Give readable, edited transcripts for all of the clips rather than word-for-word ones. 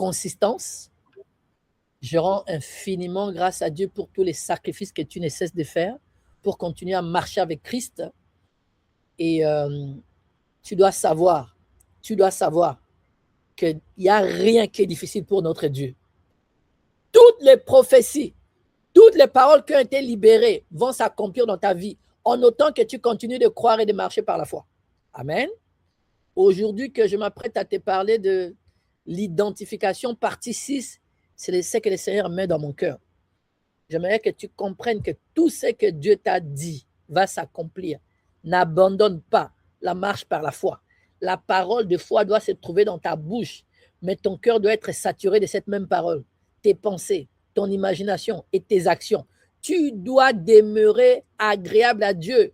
consistance. Je rends infiniment grâce à Dieu pour tous les sacrifices que tu ne cesses de faire pour continuer à marcher avec Christ. Et tu dois savoir qu'il n'y a rien qui est difficile pour notre Dieu. Toutes les prophéties, toutes les paroles qui ont été libérées vont s'accomplir dans ta vie en autant que tu continues de croire et de marcher par la foi. Amen. Aujourd'hui que je m'apprête à te parler de l'identification, partie 6, c'est ce que le Seigneur met dans mon cœur. J'aimerais que tu comprennes que tout ce que Dieu t'a dit va s'accomplir. N'abandonne pas la marche par la foi. La parole de foi doit se trouver dans ta bouche, mais ton cœur doit être saturé de cette même parole. Tes pensées, ton imagination et tes actions. Tu dois demeurer agréable à Dieu.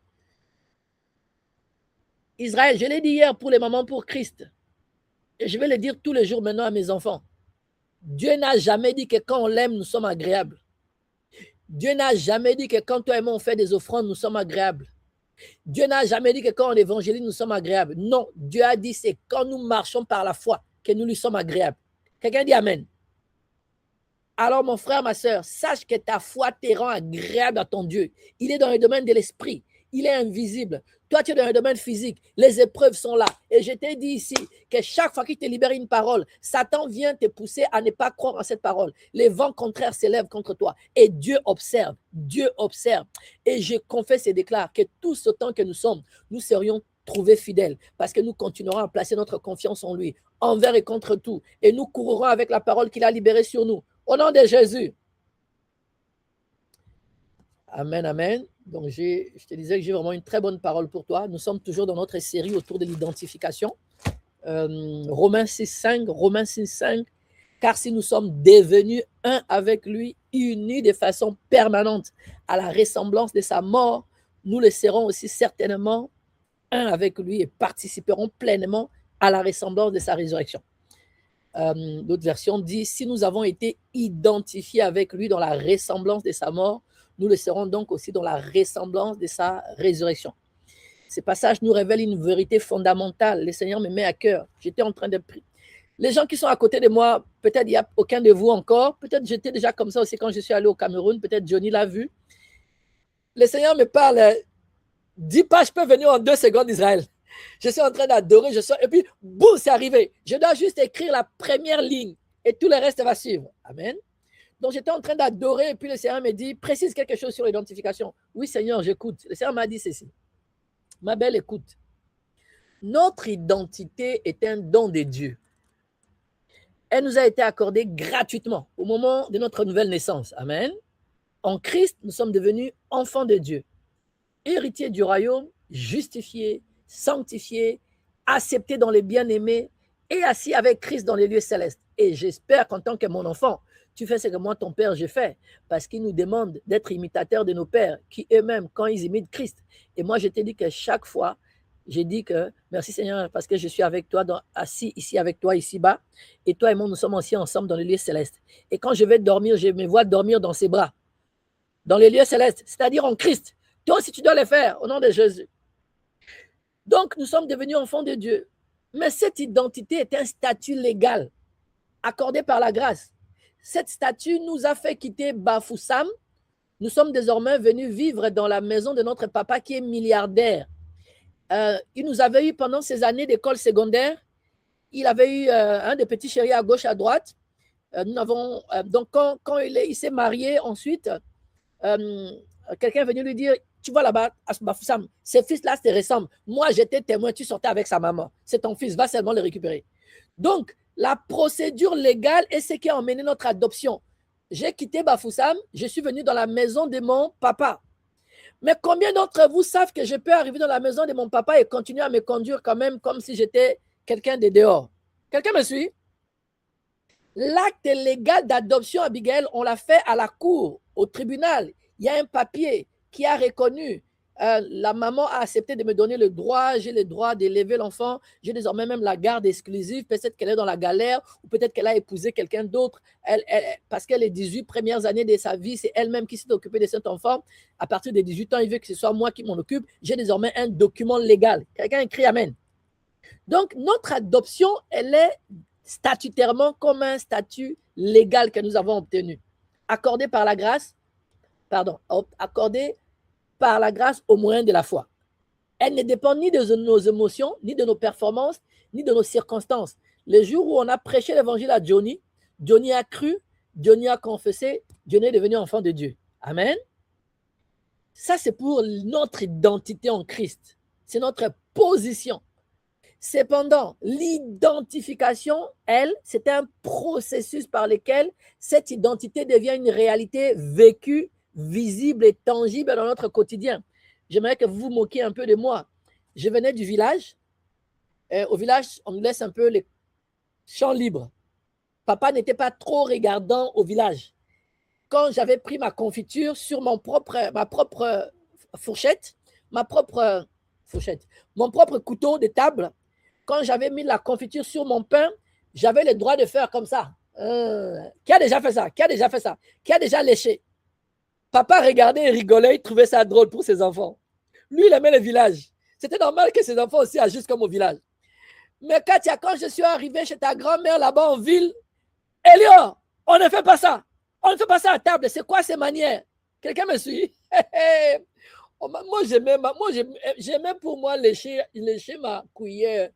Israël, je l'ai dit hier pour les mamans pour Christ. Et je vais le dire tous les jours maintenant à mes enfants. Dieu n'a jamais dit que quand on l'aime, nous sommes agréables. Dieu n'a jamais dit que quand toi et moi on fait des offrandes, nous sommes agréables. Dieu n'a jamais dit que quand on évangélise, nous sommes agréables. Non, Dieu a dit c'est quand nous marchons par la foi que nous lui sommes agréables. Quelqu'un dit Amen. Alors mon frère, ma soeur, sache que ta foi te rend agréable à ton Dieu. Il est dans le domaine de l'esprit. Il est invisible. Toi, tu es dans le domaine physique. Les épreuves sont là. Et je t'ai dit ici que chaque fois qu'il te libère une parole, Satan vient te pousser à ne pas croire en cette parole. Les vents contraires s'élèvent contre toi. Et Dieu observe. Dieu observe. Et je confesse et déclare que tous autant que nous sommes, nous serions trouvés fidèles parce que nous continuerons à placer notre confiance en lui, envers et contre tout. Et nous courrons avec la parole qu'il a libérée sur nous. Au nom de Jésus. Amen, amen. Donc, je te disais que j'ai vraiment une très bonne parole pour toi. Nous sommes toujours dans notre série autour de l'identification. Romains 6,5, car si nous sommes devenus un avec lui, unis de façon permanente à la ressemblance de sa mort, nous le serons aussi certainement un avec lui et participerons pleinement à la ressemblance de sa résurrection. L'autre version dit, si nous avons été identifiés avec lui dans la ressemblance de sa mort, nous le serons donc aussi dans la ressemblance de sa résurrection. Ces passages nous révèlent une vérité fondamentale. Le Seigneur me met à cœur. J'étais en train de prier. Les gens qui sont à côté de moi, peut-être il n'y a aucun de vous encore. Peut-être j'étais déjà comme ça aussi quand je suis allé au Cameroun. Peut-être Johnny l'a vu. Le Seigneur me parle. Dis pas, je peux venir en 2 secondes d'Israël. Je suis en train d'adorer. Et puis, boum, c'est arrivé. Je dois juste écrire la première ligne et tout le reste va suivre. Amen. Donc, j'étais en train d'adorer et puis le Seigneur me dit, précise quelque chose sur l'identification. Oui, Seigneur, j'écoute. Le Seigneur m'a dit ceci. Ma belle, écoute. Notre identité est un don de Dieu. Elle nous a été accordée gratuitement au moment de notre nouvelle naissance. Amen. En Christ, nous sommes devenus enfants de Dieu, héritiers du royaume, justifiés, sanctifiés, acceptés dans les bien-aimés et assis avec Christ dans les lieux célestes. Et j'espère qu'en tant que mon enfant, tu fais ce que moi, ton père, j'ai fait, parce qu'il nous demande d'être imitateurs de nos pères, qui eux-mêmes, quand ils imitent Christ. Et moi, je t'ai dit que chaque fois, j'ai dit que, merci Seigneur, parce que je suis avec toi, assis ici avec toi, ici-bas, et toi et moi, nous sommes aussi ensemble dans les lieux célestes. Et quand je vais dormir, je me vois dormir dans ses bras, dans les lieux célestes, c'est-à-dire en Christ. Toi aussi, tu dois le faire, au nom de Jésus. Donc, nous sommes devenus enfants de Dieu. Mais cette identité est un statut légal, accordé par la grâce. Cette statue nous a fait quitter Bafoussam. Nous sommes désormais venus vivre dans la maison de notre papa qui est milliardaire. Il nous avait eu pendant ces années d'école secondaire. Il avait eu un des petits chéris à gauche, à droite. Donc, quand il s'est marié ensuite, quelqu'un est venu lui dire, tu vois là-bas, à Bafoussam, ces fils-là se ressemblent. Moi, j'étais témoin, tu sortais avec sa maman. C'est ton fils, va seulement le récupérer. Donc, la procédure légale est ce qui a emmené notre adoption. J'ai quitté Bafoussam, je suis venu dans la maison de mon papa. Mais combien d'entre vous savent que je peux arriver dans la maison de mon papa et continuer à me conduire quand même comme si j'étais quelqu'un de dehors? Quelqu'un me suit? L'acte légal d'adoption, Abigail, on l'a fait à la cour, au tribunal. Il y a un papier qui a reconnu. La maman a accepté de me donner le droit, j'ai le droit d'élever l'enfant, j'ai désormais même la garde exclusive, peut-être qu'elle est dans la galère ou peut-être qu'elle a épousé quelqu'un d'autre, parce que les 18 premières années de sa vie, c'est elle-même qui s'est occupée de cet enfant. À partir des 18 ans, il veut que ce soit moi qui m'en occupe, j'ai désormais un document légal. Quelqu'un écrit Amen. Donc, notre adoption, elle est statutairement comme un statut légal que nous avons obtenu, accordé par la grâce, accordé par la grâce au moyen de la foi. Elle ne dépend ni de nos émotions, ni de nos performances, ni de nos circonstances. Le jour où on a prêché l'évangile à Johnny, Johnny a cru, Johnny a confessé, Johnny est devenu enfant de Dieu. Amen. Ça, c'est pour notre identité en Christ. C'est notre position. Cependant, l'identification, elle, c'est un processus par lequel cette identité devient une réalité vécue, visible et tangible dans notre quotidien. J'aimerais que vous vous moquiez un peu de moi. Je venais du village. Au village, on nous laisse un peu les champs libres. Papa n'était pas trop regardant au village. Quand j'avais pris ma confiture sur ma propre fourchette, mon propre couteau de table, quand j'avais mis la confiture sur mon pain, j'avais le droit de faire comme ça. Qui a déjà fait ça? Qui a déjà fait ça? Qui a déjà léché? Papa regardait et rigolait, il trouvait ça drôle pour ses enfants. Lui, il aimait le village. C'était normal que ses enfants aussi agissent comme au village. Mais Katia, quand je suis arrivé chez ta grand-mère là-bas en ville, Elio, on ne fait pas ça. On ne fait pas ça à table. C'est quoi ces manières? Quelqu'un me suit? Moi, j'aimais pour moi lécher ma cuillère.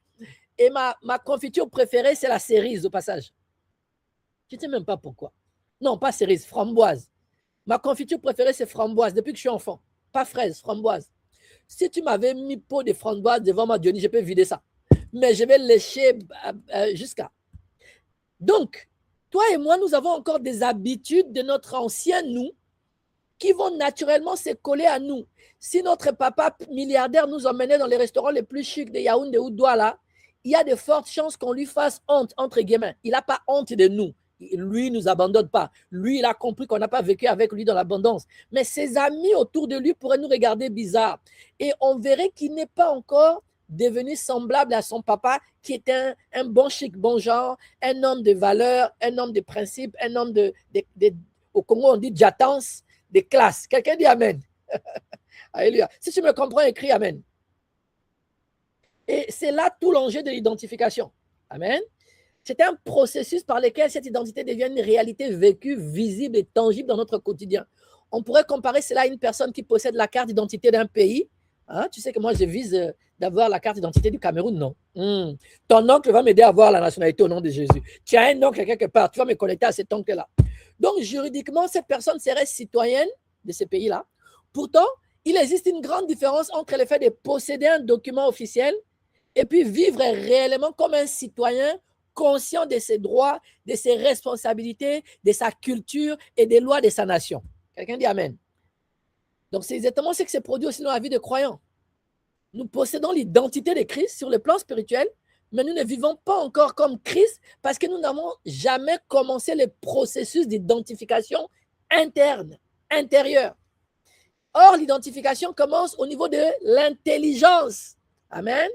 Et ma confiture préférée, c'est la cerise au passage. Je ne sais même pas pourquoi. Non, pas cerise, framboise. Ma confiture préférée, c'est framboise depuis que je suis enfant. Pas fraise, framboise. Si tu m'avais mis pot de framboise devant ma Johnny, je peux vider ça. Mais je vais lécher jusqu'à. Donc, toi et moi, nous avons encore des habitudes de notre ancien nous qui vont naturellement se coller à nous. Si notre papa milliardaire nous emmenait dans les restaurants les plus chics de Yaoundé ou Douala, il y a de fortes chances qu'on lui fasse honte, entre guillemets. Il n'a pas honte de nous. Lui, il ne nous abandonne pas. Lui, il a compris qu'on n'a pas vécu avec lui dans l'abondance. Mais ses amis autour de lui pourraient nous regarder bizarre. Et on verrait qu'il n'est pas encore devenu semblable à son papa, qui était un bon chic, bon genre, un homme de valeur, un homme de principe, un homme au Congo, on dit jatance, de classe. Quelqu'un dit Amen. Alléluia. Si tu me comprends, écris Amen. Et c'est là tout l'enjeu de l'identification. Amen. C'est un processus par lequel cette identité devient une réalité vécue, visible et tangible dans notre quotidien. On pourrait comparer cela à une personne qui possède la carte d'identité d'un pays. Hein, tu sais que moi, je vise d'avoir la carte d'identité du Cameroun, non. Ton oncle va m'aider à avoir la nationalité au nom de Jésus. Tu as un oncle quelque part, tu vas me connecter à cet oncle-là. Donc, juridiquement, cette personne serait citoyenne de ce pays-là. Pourtant, il existe une grande différence entre le fait de posséder un document officiel et puis vivre réellement comme un citoyen conscient de ses droits, de ses responsabilités, de sa culture et des lois de sa nation. Quelqu'un dit Amen. Donc, c'est exactement ce qui s'est produit aussi dans la vie de croyants. Nous possédons l'identité de Christ sur le plan spirituel, mais nous ne vivons pas encore comme Christ parce que nous n'avons jamais commencé le processus d'identification interne, intérieure. Or, l'identification commence au niveau de l'intelligence. Amen.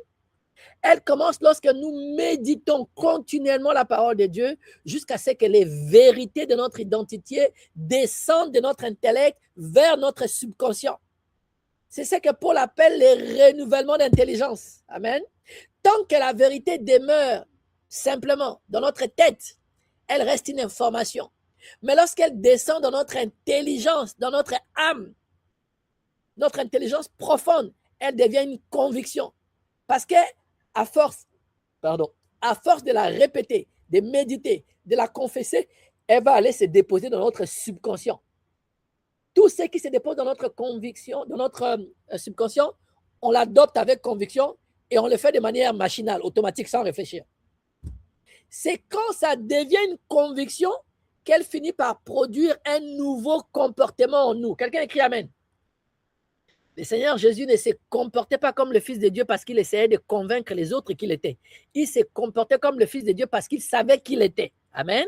Elle commence lorsque nous méditons continuellement la parole de Dieu jusqu'à ce que les vérités de notre identité descendent de notre intellect vers notre subconscient. C'est ce que Paul appelle le renouvellement d'intelligence. Amen. Tant que la vérité demeure simplement dans notre tête, elle reste une information. Mais lorsqu'elle descend dans notre intelligence, dans notre âme, notre intelligence profonde, elle devient une conviction. Parce que à force de la répéter, de méditer, de la confesser, elle va aller se déposer dans notre subconscient. Tout ce qui se dépose dans notre conviction, dans notre subconscient, on l'adopte avec conviction et on le fait de manière machinale, automatique, sans réfléchir. C'est quand ça devient une conviction qu'elle finit par produire un nouveau comportement en nous. Quelqu'un écrit Amen. Le Seigneur Jésus ne se comportait pas comme le Fils de Dieu parce qu'il essayait de convaincre les autres qu'il était. Il se comportait comme le Fils de Dieu parce qu'il savait qu'il était. Amen.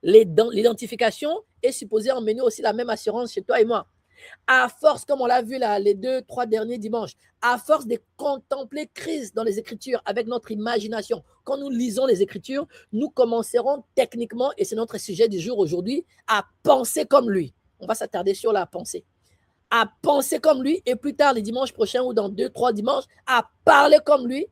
L'identification est supposée emmener aussi la même assurance chez toi et moi. À force, comme on l'a vu là, les 2-3 derniers dimanches, à force de contempler Christ dans les Écritures avec notre imagination, quand nous lisons les Écritures, nous commencerons techniquement, et c'est notre sujet du jour aujourd'hui, à penser comme lui. On va s'attarder sur la pensée. À penser comme lui, et plus tard, les dimanches prochains ou dans 2-3 dimanches, à parler comme lui,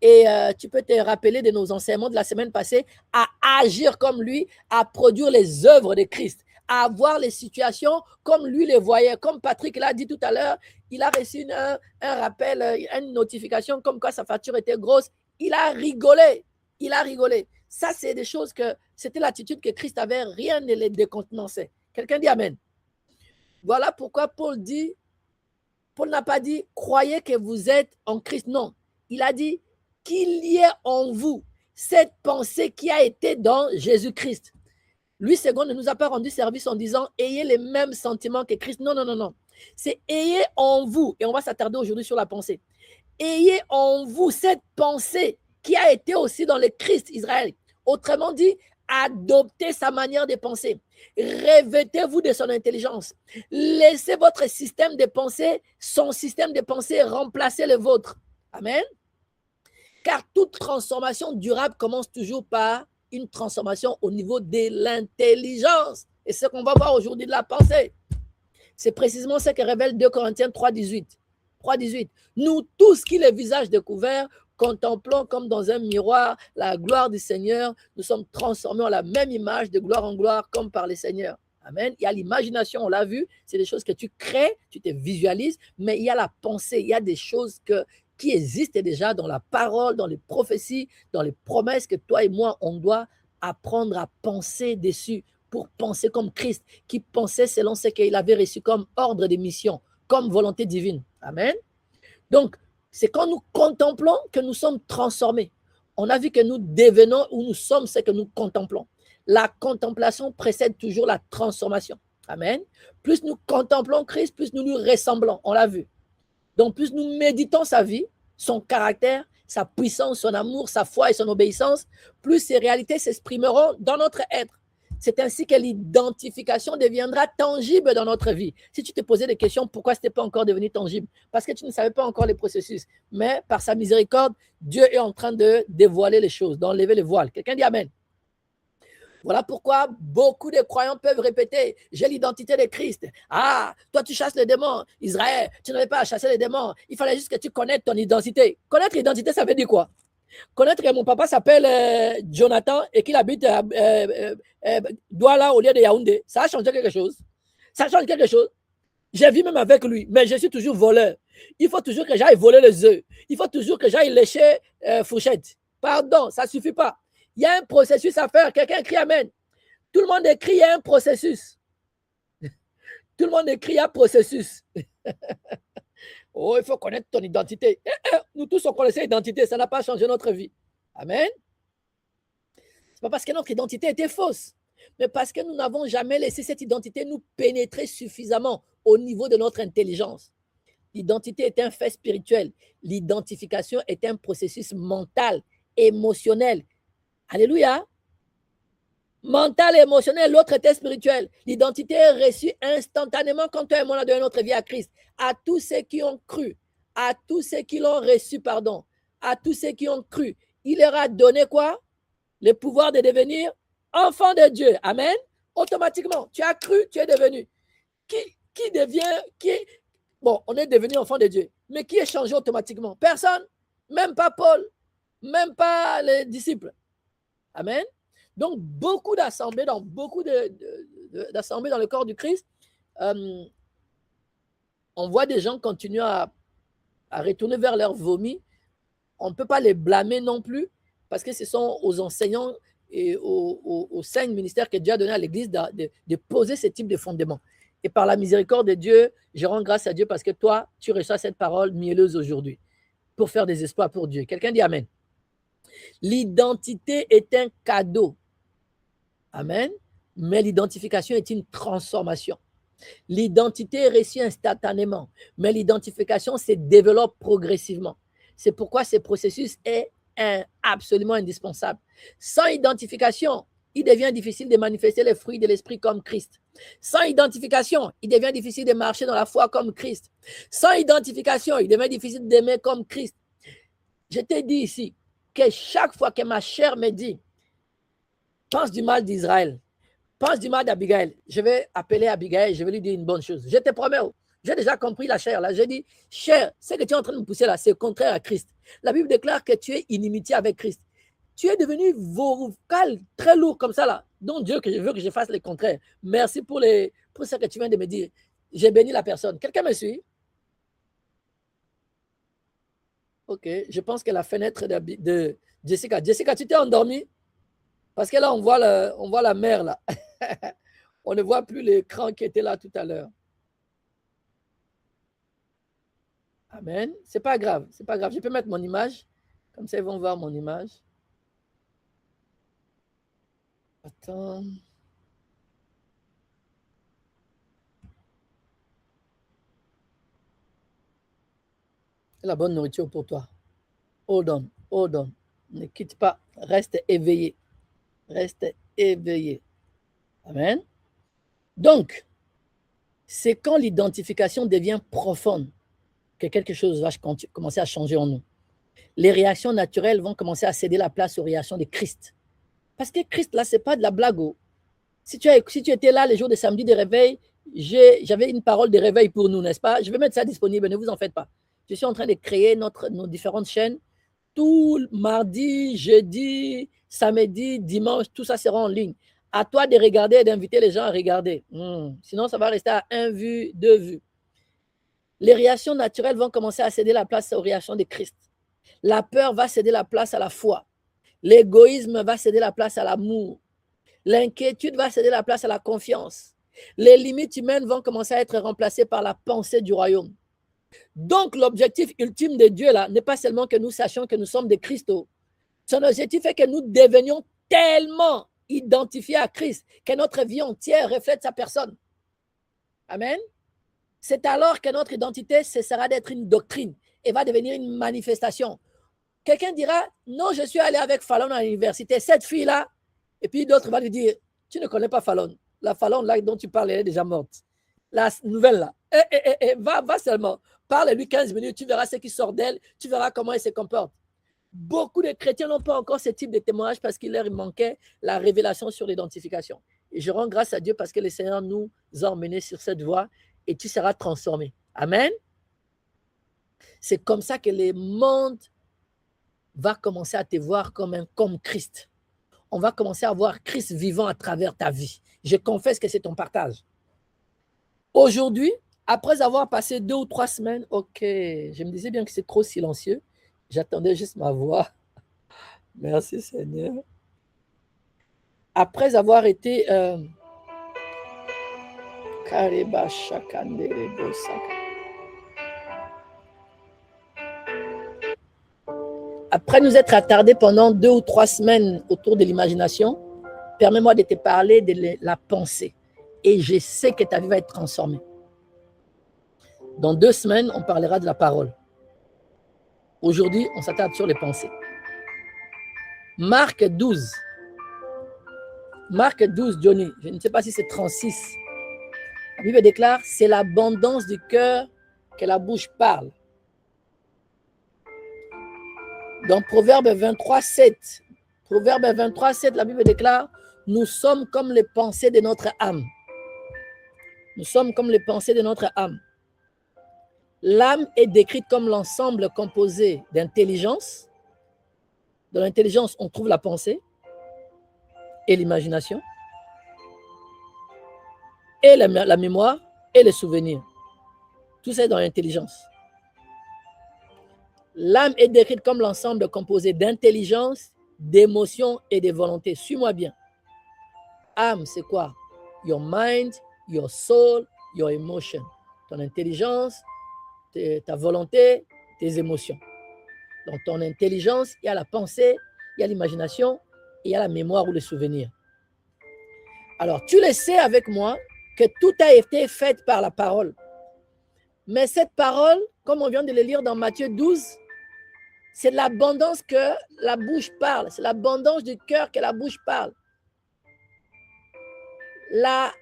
Et tu peux te rappeler de nos enseignements de la semaine passée, à agir comme lui, à produire les œuvres de Christ, à voir les situations comme lui les voyait. Comme Patrick l'a dit tout à l'heure, il a reçu un rappel, une notification comme quoi sa facture était grosse. Il a rigolé. Il a rigolé. Ça, c'est des choses que c'était l'attitude que Christ avait, rien ne les décontenançait. Quelqu'un dit Amen. Voilà pourquoi Paul n'a pas dit croyez que vous êtes en Christ. Non, il a dit qu'il y ait en vous cette pensée qui a été dans Jésus-Christ. Louis II ne nous a pas rendu service en disant ayez les mêmes sentiments que Christ. Non, non, non, non. C'est ayez en vous, et on va s'attarder aujourd'hui sur la pensée. Ayez en vous cette pensée qui a été aussi dans le Christ Israël. Autrement dit, adoptez sa manière de penser. Revêtez-vous de son intelligence. Laissez votre système de pensée, son système de pensée remplacer le vôtre. Amen. Car toute transformation durable commence toujours par une transformation au niveau de l'intelligence. Et ce qu'on va voir aujourd'hui de la pensée. C'est précisément ce que révèle 2 Corinthiens 3,18. 3,18. Nous tous qui les visages découverts, contemplons comme dans un miroir la gloire du Seigneur, nous sommes transformés en la même image de gloire en gloire comme par le Seigneur. Amen. Il y a l'imagination, on l'a vu, c'est des choses que tu crées, tu te visualises, mais il y a la pensée, il y a des choses qui existent déjà dans la parole, dans les prophéties, dans les promesses que toi et moi, on doit apprendre à penser dessus pour penser comme Christ, qui pensait selon ce qu'il avait reçu comme ordre de mission, comme volonté divine. Amen. Donc, c'est quand nous contemplons que nous sommes transformés. On a vu que nous devenons ou nous sommes ce que nous contemplons. La contemplation précède toujours la transformation. Amen. Plus nous contemplons Christ, plus nous lui ressemblons. On l'a vu. Donc, plus nous méditons sa vie, son caractère, sa puissance, son amour, sa foi et son obéissance, plus ces réalités s'exprimeront dans notre être. C'est ainsi que l'identification deviendra tangible dans notre vie. Si tu te posais des questions, pourquoi ce n'était pas encore devenu tangible? Parce que tu ne savais pas encore les processus. Mais par sa miséricorde, Dieu est en train de dévoiler les choses, d'enlever les voiles. Quelqu'un dit Amen. Voilà pourquoi beaucoup de croyants peuvent répéter « J'ai l'identité de Christ. Ah, toi tu chasses les démons. Israël, tu n'avais pas à chasser les démons. Il fallait juste que tu connaisses ton identité. » Connaître l'identité, ça veut dire quoi? Connaître que mon papa s'appelle Jonathan et qu'il habite Douala au lieu de Yaoundé, ça a changé quelque chose. Ça change quelque chose. J'ai vu même avec lui, mais je suis toujours voleur. Il faut toujours que j'aille voler les œufs. Il faut toujours que j'aille lécher fourchette. Pardon, ça ne suffit pas. Il y a un processus à faire. Quelqu'un crie Amen. Tout le monde écrit, il y a un processus. Tout le monde écrit, il y a un processus. Oh, il faut connaître ton identité. Nous tous, on connaissait l'identité. Ça n'a pas changé notre vie. Amen. Ce n'est pas parce que notre identité était fausse, mais parce que nous n'avons jamais laissé cette identité nous pénétrer suffisamment au niveau de notre intelligence. L'identité est un fait spirituel. L'identification est un processus mental, émotionnel. Alléluia. Mental et émotionnel, l'autre était spirituel. L'identité est reçue instantanément quand toi et moi on a donné notre vie à Christ. À tous ceux qui ont cru, à tous ceux qui l'ont reçu, pardon, à tous ceux qui ont cru, il leur a donné quoi? Le pouvoir de devenir enfant de Dieu. Amen. Automatiquement, tu as cru, tu es devenu. Qui devient, bon, on est devenu enfant de Dieu, mais qui est changé automatiquement? Personne, même pas Paul, même pas les disciples. Amen. Donc, beaucoup d'assemblées, dans d'assemblées dans le corps du Christ, on voit des gens continuer à retourner vers leur vomi. On ne peut pas les blâmer non plus, parce que ce sont aux enseignants et aux saints ministères que Dieu a donné à l'Église de poser ce type de fondement. Et par la miséricorde de Dieu, je rends grâce à Dieu parce que toi, tu reçois cette parole mielleuse aujourd'hui pour faire des espoirs pour Dieu. Quelqu'un dit Amen. L'identité est un cadeau. Amen. Mais l'identification est une transformation. L'identité est reçue instantanément, mais l'identification se développe progressivement. C'est pourquoi ce processus est absolument indispensable. Sans identification, il devient difficile de manifester les fruits de l'esprit comme Christ. Sans identification, il devient difficile de marcher dans la foi comme Christ. Sans identification, il devient difficile d'aimer comme Christ. Je te dis ici que chaque fois que ma chair me dit pense du mal d'Israël, pense du mal d'Abigail, je vais appeler Abigail, je vais lui dire une bonne chose. Je te promets, J'ai déjà compris la chair. Là, j'ai dit, chair, ce que tu es en train de me pousser là, c'est contraire à Christ. La Bible déclare que tu es inimitié avec Christ. Tu es devenu vocal, très lourd comme ça là. Donc Dieu veut que je fasse le contraire. Merci pour ce que tu viens de me dire. J'ai béni la personne. Quelqu'un me suit? Ok, je pense que la fenêtre de Jessica. Jessica, tu t'es endormie? Parce que là, on voit la mer là. On ne voit plus l'écran qui était là tout à l'heure. Amen. C'est pas grave, c'est pas grave. Je peux mettre mon image. Comme ça, ils vont voir mon image. Attends. C'est la bonne nourriture pour toi. Hold on, hold on. Ne quitte pas. Reste éveillé. Reste éveillé. Amen. Donc, c'est quand l'identification devient profonde que quelque chose va commencer à changer en nous. Les réactions naturelles vont commencer à céder la place aux réactions de Christ. Parce que Christ, là, ce n'est pas de la blague. Si tu étais là les jours de samedi de réveil, j'avais une parole de réveil pour nous, n'est-ce pas? Je vais mettre ça disponible, ne vous en faites pas. Je suis en train de créer nos différentes chaînes. Tout mardi, jeudi, samedi, dimanche, tout ça sera en ligne. À toi de regarder et d'inviter les gens à regarder. Sinon, ça va rester à 1 vue, 2 vues. Les réactions naturelles vont commencer à céder la place aux réactions de Christ. La peur va céder la place à la foi. L'égoïsme va céder la place à l'amour. L'inquiétude va céder la place à la confiance. Les limites humaines vont commencer à être remplacées par la pensée du royaume. Donc, l'objectif ultime de Dieu, là, n'est pas seulement que nous sachions que nous sommes des Christos. Son objectif est que nous devenions tellement identifiés à Christ que notre vie entière reflète sa personne. Amen. C'est alors que notre identité cessera d'être une doctrine et va devenir une manifestation. Quelqu'un dira, non, je suis allé avec Fallon à l'université, cette fille-là, et puis d'autres vont lui dire, tu ne connais pas Fallon. La Fallon là dont tu parles, elle est déjà morte. La nouvelle là, va seulement, parle-lui 15 minutes, tu verras ce qui sort d'elle, tu verras comment elle se comporte. Beaucoup de chrétiens n'ont pas encore ce type de témoignage parce qu'il leur manquait la révélation sur l'identification. Et je rends grâce à Dieu parce que le Seigneur nous a emmenés sur cette voie et tu seras transformé. Amen. C'est comme ça que le monde va commencer à te voir comme Christ. On va commencer à voir Christ vivant à travers ta vie. Je confesse que c'est ton partage. Aujourd'hui, après avoir passé 2 ou 3 semaines, ok, je me disais bien que c'est trop silencieux. J'attendais juste ma voix. Merci Seigneur. Après avoir été après nous être attardés pendant 2 ou 3 semaines autour de l'imagination, permets-moi de te parler de la pensée. Et je sais que ta vie va être transformée. Dans 2 semaines, on parlera de la parole. Aujourd'hui, on s'attarde sur les pensées. Marc 12. Marc 12, Johnny. Je ne sais pas si c'est 36. La Bible déclare, c'est l'abondance du cœur que la bouche parle. Dans Proverbe 23, 7, la Bible déclare, nous sommes comme les pensées de notre âme. Nous sommes comme les pensées de notre âme. L'âme est décrite comme l'ensemble composé d'intelligence. Dans l'intelligence, on trouve la pensée et l'imagination, et la mémoire et les souvenirs. Tout ça est dans l'intelligence. L'âme est décrite comme l'ensemble composé d'intelligence, d'émotions et de volonté. Suis-moi bien. Âme, c'est quoi? Your mind, your soul, your emotion. Ton intelligence, ta volonté, tes émotions. Dans ton intelligence, il y a la pensée, il y a l'imagination, et il y a la mémoire ou le souvenir. Alors, tu le sais avec moi que tout a été fait par la parole. Mais cette parole, comme on vient de le lire dans Matthieu 12, c'est l'abondance que la bouche parle. C'est l'abondance du cœur que la bouche parle. La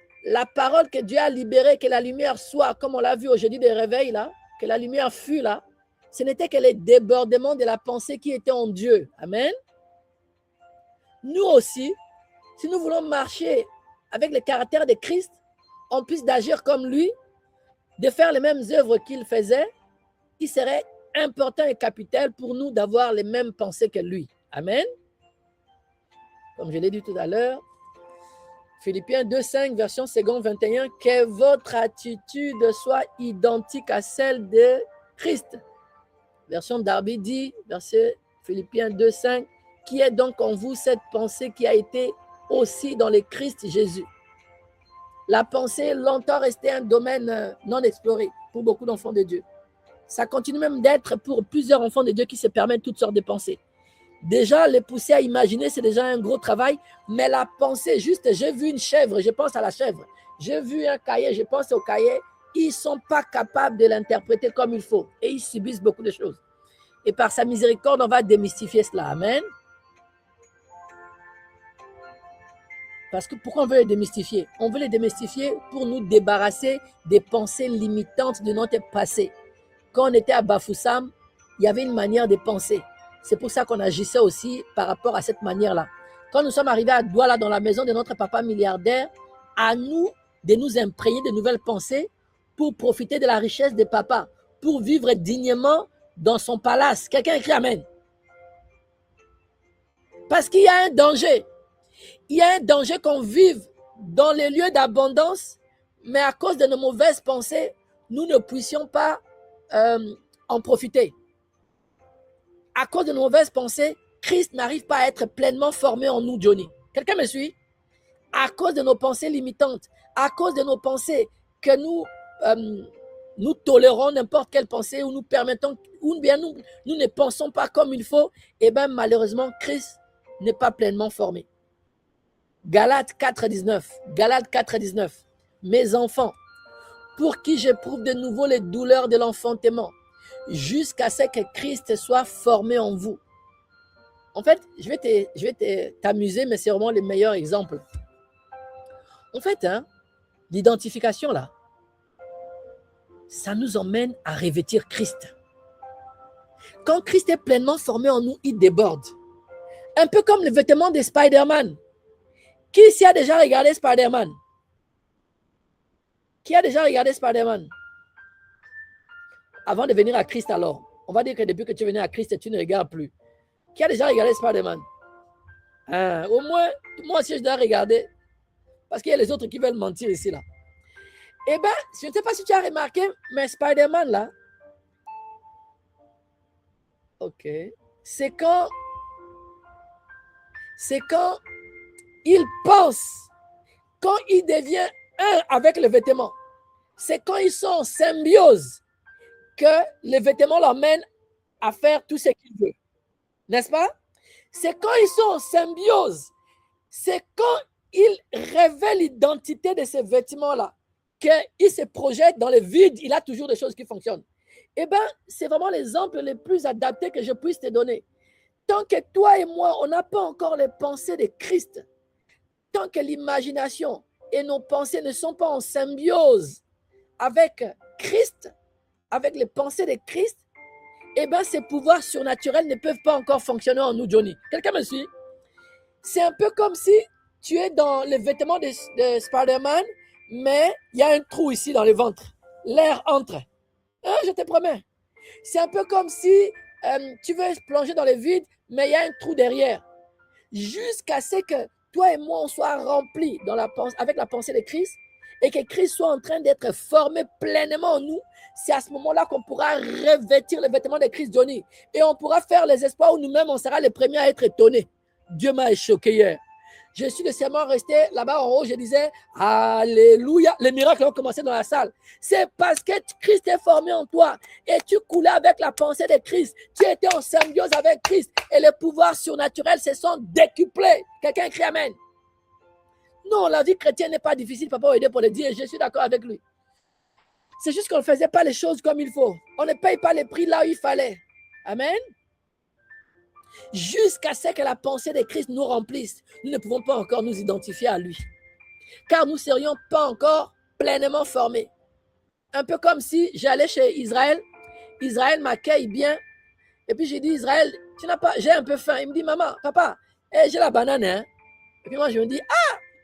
parole que Dieu a libérée, que la lumière soit, comme on l'a vu au jeudi des réveils, là, que la lumière fut là, ce n'était que les débordements de la pensée qui était en Dieu. Amen. Nous aussi, si nous voulons marcher avec le caractère de Christ, en plus d'agir comme lui, de faire les mêmes œuvres qu'il faisait, il serait important et capital pour nous d'avoir les mêmes pensées que lui. Amen. Comme je l'ai dit tout à l'heure, Philippiens 2,5, version seconde 21, que votre attitude soit identique à celle de Christ. Version Darby dit, verset Philippiens 2,5, qui est donc en vous cette pensée qui a été aussi dans le Christ Jésus. La pensée est longtemps restée un domaine non exploré pour beaucoup d'enfants de Dieu. Ça continue même d'être pour plusieurs enfants de Dieu qui se permettent toutes sortes de pensées. Déjà, les pousser à imaginer, c'est déjà un gros travail, mais la pensée, juste, j'ai vu une chèvre, je pense à la chèvre. J'ai vu un cahier, je pense au cahier. Ils ne sont pas capables de l'interpréter comme il faut et ils subissent beaucoup de choses. Et par sa miséricorde, on va démystifier cela. Amen. Parce que pourquoi on veut les démystifier? On veut les démystifier pour nous débarrasser des pensées limitantes de notre passé. Quand on était à Bafoussam, il y avait une manière de penser. C'est pour ça qu'on agissait aussi par rapport à cette manière-là. Quand nous sommes arrivés à Douala, dans la maison de notre papa milliardaire, à nous de nous imprégner de nouvelles pensées pour profiter de la richesse de papa, pour vivre dignement dans son palace. Quelqu'un écrit Amen. Parce qu'il y a un danger. Il y a un danger qu'on vive dans les lieux d'abondance, mais à cause de nos mauvaises pensées, nous ne puissions pas en profiter. À cause de nos mauvaises pensées, Christ n'arrive pas à être pleinement formé en nous, Johnny. Quelqu'un me suit? À cause de nos pensées limitantes, à cause de nos pensées que nous tolérons n'importe quelle pensée ou nous permettons, ou bien nous ne pensons pas comme il faut, et bien malheureusement, Christ n'est pas pleinement formé. Galates 4,19. Galates 4,19. Mes enfants, pour qui j'éprouve de nouveau les douleurs de l'enfantement, jusqu'à ce que Christ soit formé en vous. En fait, je vais t'amuser, mais c'est vraiment le meilleur exemple. En fait, l'identification là, ça nous emmène à revêtir Christ. Quand Christ est pleinement formé en nous, il déborde. Un peu comme le vêtement de Spider-Man. Qui ici a déjà regardé Spider-Man? Qui a déjà regardé Spider-Man? Avant de venir à Christ alors, on va dire que depuis que tu es venu à Christ, tu ne regardes plus. Qui a déjà regardé Spider-Man? Au moins, moi aussi je dois regarder. Parce qu'il y a les autres qui veulent mentir ici là. Eh bien, je ne sais pas si tu as remarqué, mais Spider-Man là, ok, c'est quand il pense, quand il devient un avec le vêtement. C'est quand ils sont en symbiose que le vêtement l'emmène à faire tout ce qu'il veut. N'est-ce pas? C'est quand ils sont en symbiose, c'est quand il révèle l'identité de ces vêtements-là, qu'il se projette dans le vide, il a toujours des choses qui fonctionnent. Eh bien, c'est vraiment l'exemple le plus adapté que je puisse te donner. Tant que toi et moi, on n'a pas encore les pensées de Christ, tant que l'imagination et nos pensées ne sont pas en symbiose avec Christ, avec les pensées de Christ, eh bien, ces pouvoirs surnaturels ne peuvent pas encore fonctionner en nous, Johnny. Quelqu'un me suit? C'est un peu comme si tu es dans les vêtements de Spider-Man, mais il y a un trou ici dans le ventre. L'air entre. Je te promets. C'est un peu comme si tu veux plonger dans le vide, mais il y a un trou derrière. Jusqu'à ce que toi et moi, on soit remplis avec la pensée de Christ et que Christ soit en train d'être formé pleinement en nous. C'est à ce moment-là qu'on pourra revêtir les vêtements de Christ, Johnny. Et on pourra faire les espoirs où nous-mêmes, on sera les premiers à être étonnés. Dieu m'a choqué hier. Je suis nécessairement resté là-bas en haut, je disais, Alléluia, les miracles ont commencé dans la salle. C'est parce que Christ est formé en toi et tu coulais avec la pensée de Christ. Tu étais en symbiose avec Christ et les pouvoirs surnaturels se sont décuplés. Quelqu'un crie Amen. Non, la vie chrétienne n'est pas difficile, papa aider pour le dire, je suis d'accord avec lui. C'est juste qu'on ne faisait pas les choses comme il faut. On ne paye pas les prix là où il fallait. Amen. Jusqu'à ce que la pensée de Christ nous remplisse, nous ne pouvons pas encore nous identifier à lui. Car nous ne serions pas encore pleinement formés. Un peu comme si j'allais chez Israël, Israël m'accueille bien, et puis j'ai dit, Israël, tu n'as pas, j'ai un peu faim. Il me dit, maman, papa, j'ai la banane. Hein? Et puis moi, je me dis,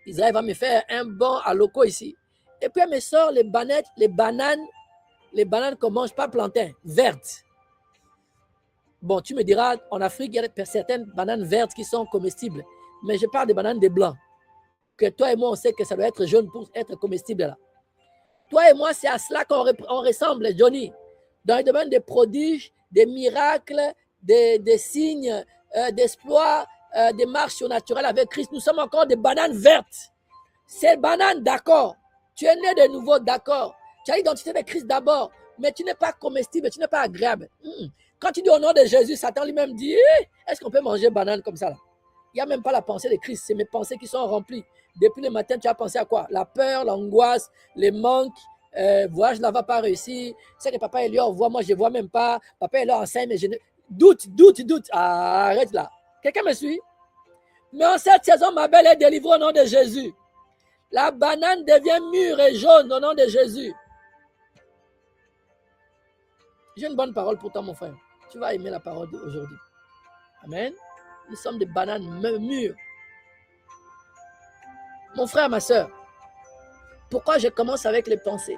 Israël va me faire un bon à loco ici. Et puis elle me sort les bananes Les bananes qu'on mange, pas plantain, vertes. Bon, tu me diras, en Afrique, il y a certaines bananes vertes qui sont comestibles. Mais je parle des bananes des blancs. Que toi et moi, on sait que ça doit être jaune pour être comestible là. Toi et moi, c'est à cela qu'on ressemble, Johnny. Dans le domaine des prodiges, des miracles, des signes, d'espoir, des marches surnaturelles avec Christ, nous sommes encore des bananes vertes. Ces bananes, d'accord. Tu es né de nouveau, d'accord. Tu as l'identité de Christ d'abord, mais tu n'es pas comestible, tu n'es pas agréable. Quand tu dis au nom de Jésus, Satan lui-même dit, est-ce qu'on peut manger banane comme ça là? Il n'y a même pas la pensée de Christ, c'est mes pensées qui sont remplies. Depuis le matin, tu as pensé à quoi? La peur, l'angoisse, les manques. Voilà, je ne va pas réussi. C'est que papa Elior voit, moi je ne vois même pas. Papa Elior enseigne, mais je ne... Doute. Arrête là. Quelqu'un me suit? Mais en cette saison, ma belle est délivrée au nom de Jésus. La banane devient mûre et jaune au nom de Jésus. J'ai une bonne parole pour toi, mon frère. Tu vas aimer la parole d'aujourd'hui. Amen. Nous sommes des bananes mûres. Mon frère, ma soeur, pourquoi je commence avec les pensées?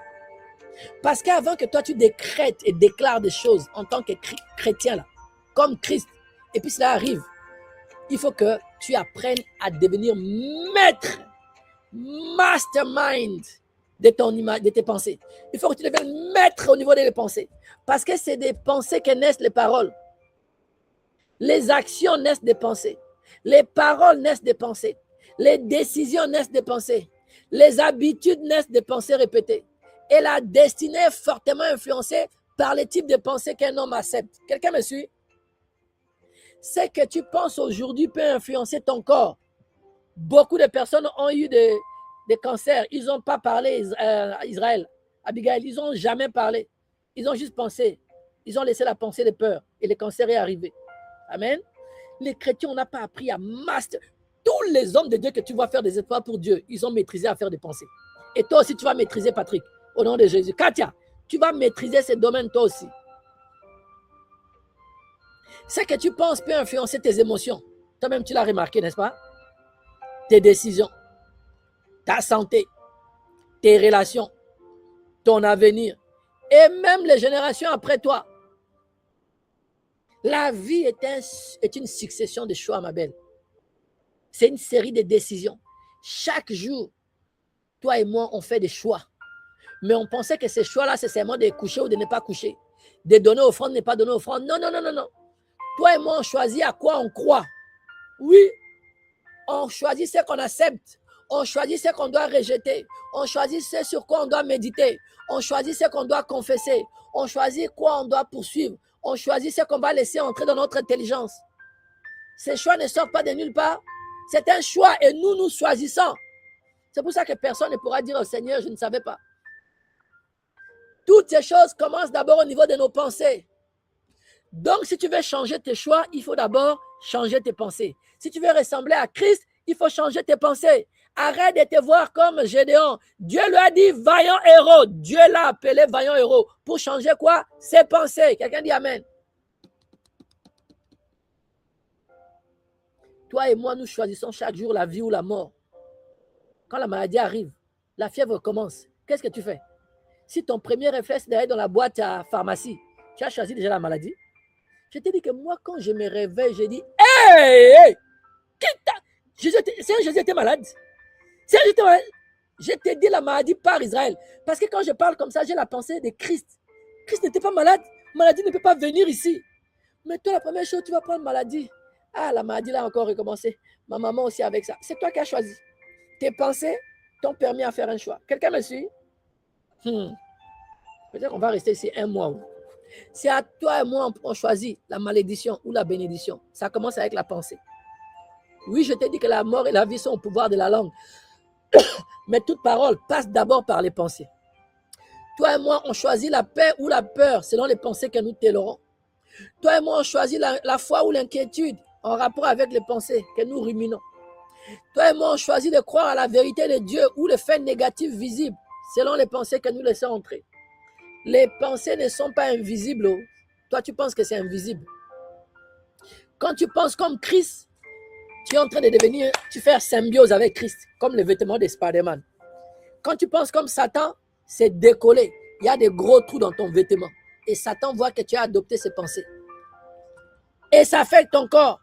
Parce qu'avant que toi, tu décrètes et déclares des choses en tant que chrétien, là, comme Christ, et puis cela arrive, il faut que tu apprennes à devenir maître, mastermind de tes pensées. Il faut que tu deviennes maître au niveau des pensées. Parce que c'est des pensées que naissent les paroles. Les actions naissent des pensées. Les paroles naissent des pensées. Les décisions naissent des pensées. Les habitudes naissent des pensées répétées. Et la destinée est fortement influencée par les types de pensées qu'un homme accepte. Quelqu'un me suit? Ce que tu penses aujourd'hui peut influencer ton corps. Beaucoup de personnes ont eu des cancers. Ils n'ont pas parlé à Israël, Abigail. Ils n'ont jamais parlé. Ils ont juste pensé. Ils ont laissé la pensée de peur. Et le cancer est arrivé. Amen. Les chrétiens, on n'a pas appris à master. Tous les hommes de Dieu que tu vas faire des efforts pour Dieu, ils ont maîtrisé à faire des pensées. Et toi aussi, tu vas maîtriser, Patrick, au nom de Jésus. Katia, tu vas maîtriser ces domaines toi aussi. Ce que tu penses peut influencer tes émotions. Toi-même, tu l'as remarqué, n'est-ce pas? Tes décisions, ta santé, tes relations, ton avenir et même les générations après toi. La vie est une succession de choix, ma belle. C'est une série de décisions. Chaque jour, toi et moi, on fait des choix. Mais on pensait que ces choix-là, c'est seulement de coucher ou de ne pas coucher. De donner offrande, de ne pas donner offrande. Non. Toi et moi, on choisit à quoi on croit. Oui, on choisit ce qu'on accepte. On choisit ce qu'on doit rejeter. On choisit ce sur quoi on doit méditer. On choisit ce qu'on doit confesser. On choisit quoi on doit poursuivre. On choisit ce qu'on va laisser entrer dans notre intelligence. Ces choix ne sortent pas de nulle part. C'est un choix et nous choisissons. C'est pour ça que personne ne pourra dire au Seigneur, je ne savais pas. Toutes ces choses commencent d'abord au niveau de nos pensées. Donc, si tu veux changer tes choix, il faut d'abord changer tes pensées. Si tu veux ressembler à Christ, il faut changer tes pensées. Arrête de te voir comme Gédéon. Dieu lui a dit vaillant héros. Dieu l'a appelé vaillant héros. Pour changer quoi? Ses pensées. Quelqu'un dit Amen. Toi et moi, nous choisissons chaque jour la vie ou la mort. Quand la maladie arrive, la fièvre commence. Qu'est-ce que tu fais? Si ton premier réflexe est d'aller dans la boîte à pharmacie, tu as choisi déjà la maladie. Je te dis que moi, quand je me réveille, je dis hey, Jésus était malade. Jésus était malade. Je te dis la maladie par Israël. Parce que quand je parle comme ça, j'ai la pensée de Christ. Christ n'était pas malade. Maladie ne peut pas venir ici. Mais toi, la première chose, tu vas prendre maladie. Ah, la maladie là encore recommencé. Ma maman aussi avec ça. C'est toi qui as choisi. Tes pensées t'ont permis à faire un choix. Quelqu'un me suit? Peut-être qu'on va rester ici un mois. C'est à toi et moi on choisit la malédiction ou la bénédiction. Ça commence avec la pensée. Oui, je t'ai dit que la mort et la vie sont au pouvoir de la langue. Mais toute parole passe d'abord par les pensées. Toi et moi, on choisit la paix ou la peur selon les pensées que nous tolérons. Toi et moi, on choisit la foi ou l'inquiétude en rapport avec les pensées que nous ruminons. Toi et moi, on choisit de croire à la vérité de Dieu ou les faits négatifs visibles selon les pensées que nous laissons entrer. Les pensées ne sont pas invisibles. Toi, tu penses que c'est invisible. Quand tu penses comme Christ, tu es en train de devenir, tu fais symbiose avec Christ, comme les vêtements de Spider-Man. Quand tu penses comme Satan, c'est décoller. il y a des gros trous dans ton vêtement. Et Satan voit que tu as adopté ces pensées. Et ça affecte ton corps.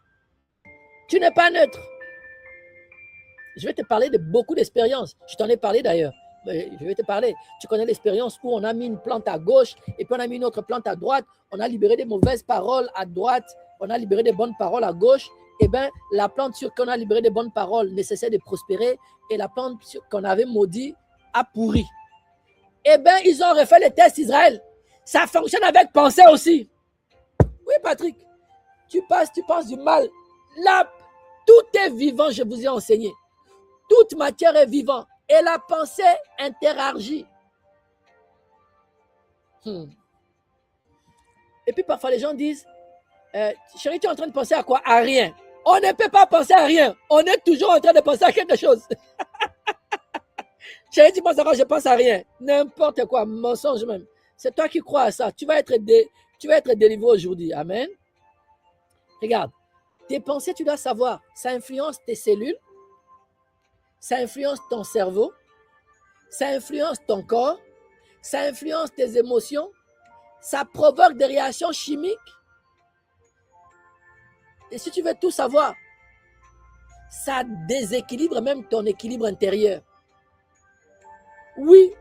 Tu n'es pas neutre. Je vais te parler de beaucoup d'expériences. Je t'en ai parlé d'ailleurs. Je vais te parler. Tu connais l'expérience où on a mis une plante à gauche et puis on a mis une autre plante à droite. On a libéré des mauvaises paroles à droite. On a libéré des bonnes paroles à gauche. Eh bien, la plante sur qu'on a libéré des bonnes paroles nécessaire de prospérer et la plante qu'on avait maudit a pourri. Eh bien, ils ont refait les tests Israël. Ça fonctionne avec pensée aussi. Oui, Patrick. Tu penses du mal. Là, tout est vivant, je vous ai enseigné. Toute matière est vivante. Et la pensée interagit. Et puis parfois les gens disent, chérie, tu es en train de penser à quoi? À rien. On ne peut pas penser à rien. On est toujours en train de penser à quelque chose. Chérie, tu penses à quoi? Je pense à rien. N'importe quoi, mensonge même. C'est toi qui crois à ça. Tu vas être délivré aujourd'hui. Amen. Regarde, tes pensées, tu dois savoir, ça influence tes cellules, ça influence ton cerveau, ça influence ton corps, ça influence tes émotions, ça provoque des réactions chimiques. Et si tu veux tout savoir, ça déséquilibre même ton équilibre intérieur. Oui,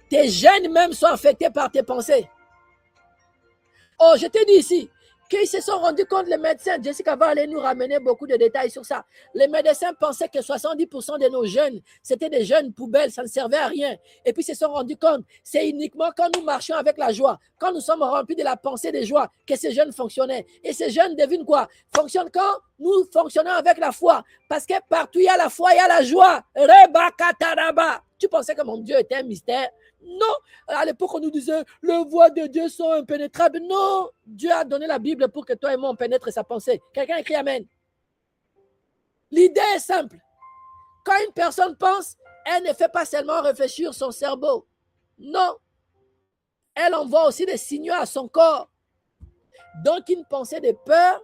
tes gènes même sont affectés par tes pensées. Oh, je t'ai dit ici, qu'ils se sont rendus compte, les médecins, Jessica va aller nous ramener beaucoup de détails sur ça. Les médecins pensaient que 70% de nos jeunes, c'était des jeunes poubelles, ça ne servait à rien. Et puis ils se sont rendus compte, c'est uniquement quand nous marchions avec la joie, quand nous sommes remplis de la pensée de joie, que ces jeunes fonctionnaient. Et ces jeunes, devine quoi? Fonctionnent quand nous fonctionnons avec la foi. Parce que partout il y a la foi, il y a la joie. Reba kataraba. Tu pensais que mon Dieu était un mystère? Non, à l'époque on nous disait les voies de Dieu sont impénétrables. Non, Dieu a donné la Bible pour que toi et moi on pénètre sa pensée. Quelqu'un écrit Amen. L'idée est simple. Quand une personne pense, elle ne fait pas seulement réfléchir son cerveau. Non, elle envoie aussi des signaux à son corps. Donc une pensée de peur,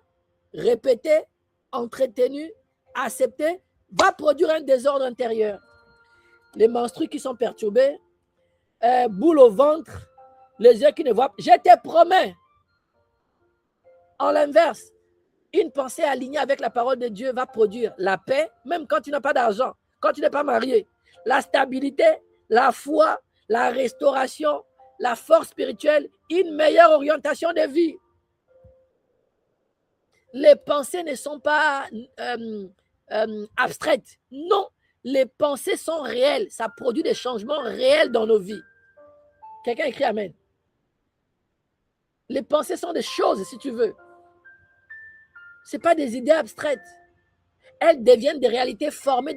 répétée, entretenue, acceptée, va produire un désordre intérieur. Les menstrues qui sont perturbées, boule au ventre, les yeux qui ne voient pas. Je te promets, en l'inverse, une pensée alignée avec la parole de Dieu va produire la paix, même quand tu n'as pas d'argent, quand tu n'es pas marié, la stabilité, la foi, la restauration, la force spirituelle, une meilleure orientation de vie. Les pensées ne sont pas abstraites. Non, les pensées sont réelles. Ça produit des changements réels dans nos vies. Quelqu'un écrit Amen. Les pensées sont des choses, si tu veux. Ce n'est pas des idées abstraites. Elles deviennent des réalités formées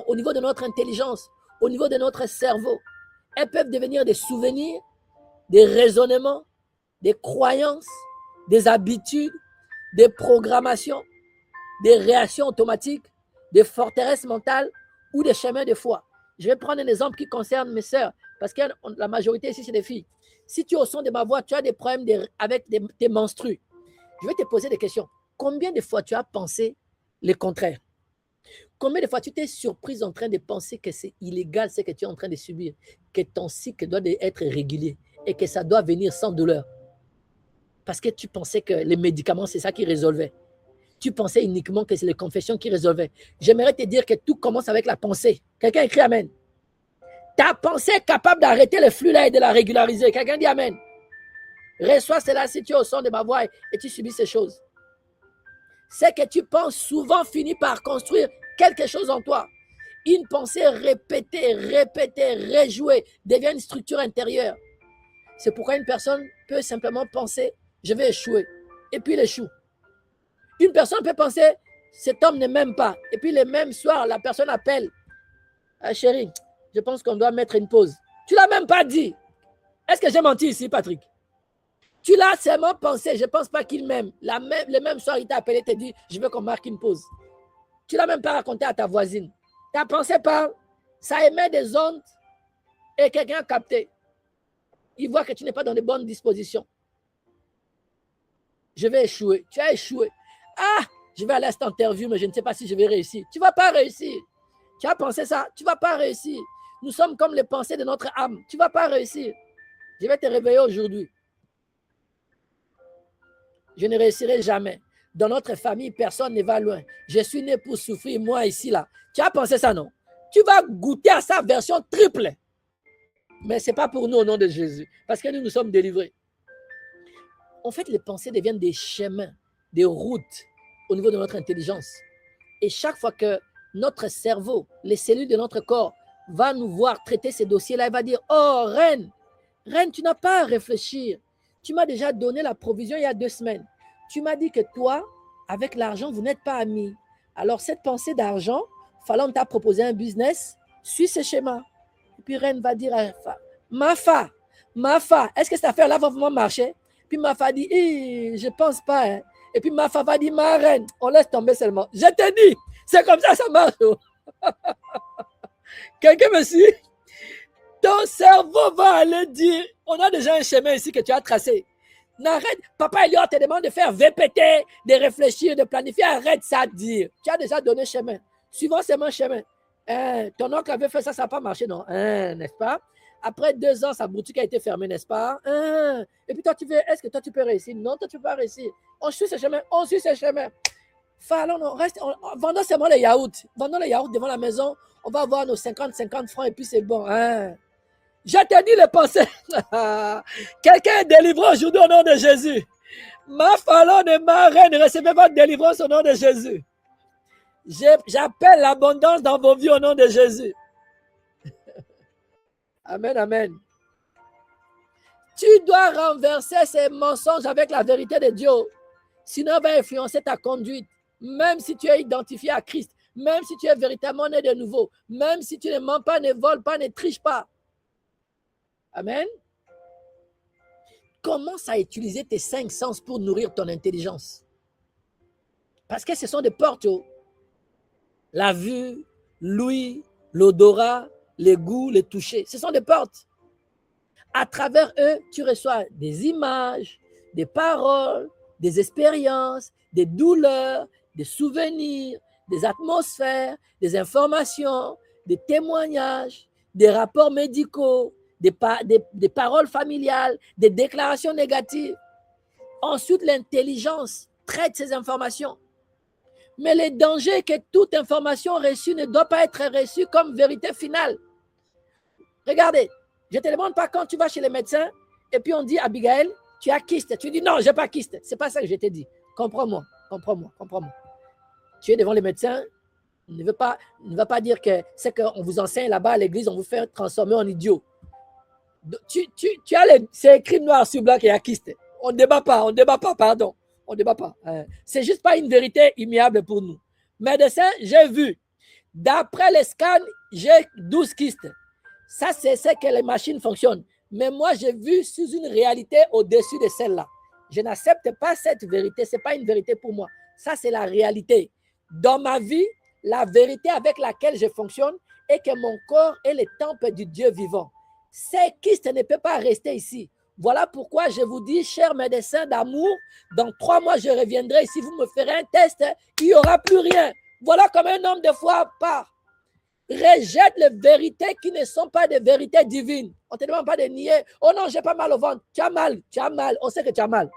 au niveau de notre intelligence, au niveau de notre cerveau. Elles peuvent devenir des souvenirs, des raisonnements, des croyances, des habitudes, des programmations, des réactions automatiques, des forteresses mentales ou des chemins de foi. Je vais prendre un exemple qui concerne mes sœurs, parce que la majorité ici, c'est des filles. Si tu es au son de ma voix, tu as des problèmes avec tes menstrues. Je vais te poser des questions. Combien de fois tu as pensé le contraire? Combien de fois tu t'es surprise en train de penser que c'est illégal ce que tu es en train de subir, que ton cycle doit être régulier et que ça doit venir sans douleur? Parce que tu pensais que les médicaments, c'est ça qui résolvait. Tu pensais uniquement que c'est les confessions qui résolvaient. J'aimerais te dire que tout commence avec la pensée. Quelqu'un écrit Amen. Ta pensée est capable d'arrêter le flux là et de la régulariser. Quelqu'un dit Amen. Reçois cela si tu es au son de ma voix et tu subis ces choses. Ce que tu penses souvent finit par construire quelque chose en toi. Une pensée répétée, rejouée devient une structure intérieure. C'est pourquoi une personne peut simplement penser je vais échouer. Et puis il échoue. Une personne peut penser cet homme ne m'aime pas. Et puis le même soir, la personne appelle. Ah, chérie, je pense qu'on doit mettre une pause. Tu ne l'as même pas dit. Est-ce que j'ai menti ici, Patrick? Tu l'as seulement pensé. Je ne pense pas qu'il m'aime. Le même soir, il t'a appelé et t'a dit je veux qu'on marque une pause. Tu ne l'as même pas raconté à ta voisine. Ta pensée parle. Ça émet des ondes et quelqu'un a capté. Il voit que tu n'es pas dans de bonnes dispositions. Je vais échouer. Tu as échoué. Ah, je vais aller à cette interview, mais je ne sais pas si je vais réussir. Tu ne vas pas réussir. Tu as pensé ça, tu ne vas pas réussir. Nous sommes comme les pensées de notre âme. Tu ne vas pas réussir. Je vais te réveiller aujourd'hui. Je ne réussirai jamais. Dans notre famille, personne ne va loin. Je suis né pour souffrir, moi ici, là. Tu as pensé ça, non? Tu vas goûter à sa version triple. Mais ce n'est pas pour nous au nom de Jésus. Parce que nous sommes délivrés. En fait, les pensées deviennent des chemins, des routes au niveau de notre intelligence. Et chaque fois que notre cerveau, les cellules de notre corps, va nous voir traiter ces dossiers-là, il va dire, oh, reine, tu n'as pas à réfléchir. Tu m'as déjà donné la provision il y a 2 semaines. Tu m'as dit que toi, avec l'argent, vous n'êtes pas amis. Alors, cette pensée d'argent, Falon t'a proposé un business, suis ce schéma. Et puis, reine va dire à Mafa, est-ce que cette affaire-là va vraiment marcher? Puis Mafa dit, je ne pense pas. Hein. Et puis Mafa va dire, ma reine, on laisse tomber seulement. Je te dis, c'est comme ça marche. Quelqu'un me suit? Ton cerveau va aller dire, on a déjà un chemin ici que tu as tracé. N'arrête, Papa Elliot te demande de faire VPT, de réfléchir, de planifier, arrête ça de dire. Tu as déjà donné chemin. Suivant ce chemin. Ton oncle avait fait ça, ça n'a pas marché, non? N'est-ce pas? Après 2 ans, sa boutique a été fermée, n'est-ce pas? Et puis toi, est-ce que toi, tu peux réussir? Non, toi, tu ne peux pas réussir. On suit ce chemin, Fallons, vendons seulement les yaourts. Vendons les yaourts devant la maison. On va avoir nos 50 francs et puis c'est bon. Je te dis les pensées. Quelqu'un est délivré aujourd'hui au nom de Jésus. Ma Fallon et ma reine, recevez votre délivrance au nom de Jésus. J'appelle l'abondance dans vos vies au nom de Jésus. Amen, amen. Tu dois renverser ces mensonges avec la vérité de Dieu. Sinon, il va influencer ta conduite. Même si tu es identifié à Christ, même si tu es véritablement né de nouveau, même si tu ne mens pas, ne voles pas, ne triches pas. Amen. Commence à utiliser tes 5 sens pour nourrir ton intelligence. Parce que ce sont des portes. La vue, l'ouïe, l'odorat, les goûts, les toucher. Ce sont des portes. À travers eux, tu reçois des images, des paroles, des expériences, des douleurs, des souvenirs, des atmosphères, des informations, des témoignages, des rapports médicaux, des paroles familiales, des déclarations négatives. Ensuite, l'intelligence traite ces informations. Mais le danger est que toute information reçue ne doit pas être reçue comme vérité finale. Regardez, je ne te demande pas quand tu vas chez les médecins et puis on dit, Abigail, tu as kyste. Tu dis, non, je n'ai pas kyste. Ce n'est pas ça que je t'ai dit. Comprends-moi. Tu es devant les médecins, ne va pas dire que c'est qu'on vous enseigne là-bas à l'église, on vous fait transformer en idiot. C'est écrit noir sur blanc qu'il y a kyste. On ne débat pas, pardon. On ne débat pas. C'est juste pas une vérité immuable pour nous. Médecin, j'ai vu. D'après les scans, j'ai 12 kystes. Ça, c'est que les machines fonctionnent. Mais moi, j'ai vu sous une réalité au-dessus de celle-là. Je n'accepte pas cette vérité. Ce n'est pas une vérité pour moi. Ça, c'est la réalité. Dans ma vie, la vérité avec laquelle je fonctionne est que mon corps est le temple du Dieu vivant. Ces kystes ne peuvent pas rester ici. Voilà pourquoi je vous dis, chers médecins d'amour, dans 3 mois, je reviendrai. Si vous me ferez un test, il n'y aura plus rien. Voilà comme un homme de foi part. Rejette les vérités qui ne sont pas des vérités divines. On ne te demande pas de nier. Oh non, j'ai pas mal au ventre. Tu as mal. On sait que tu as mal.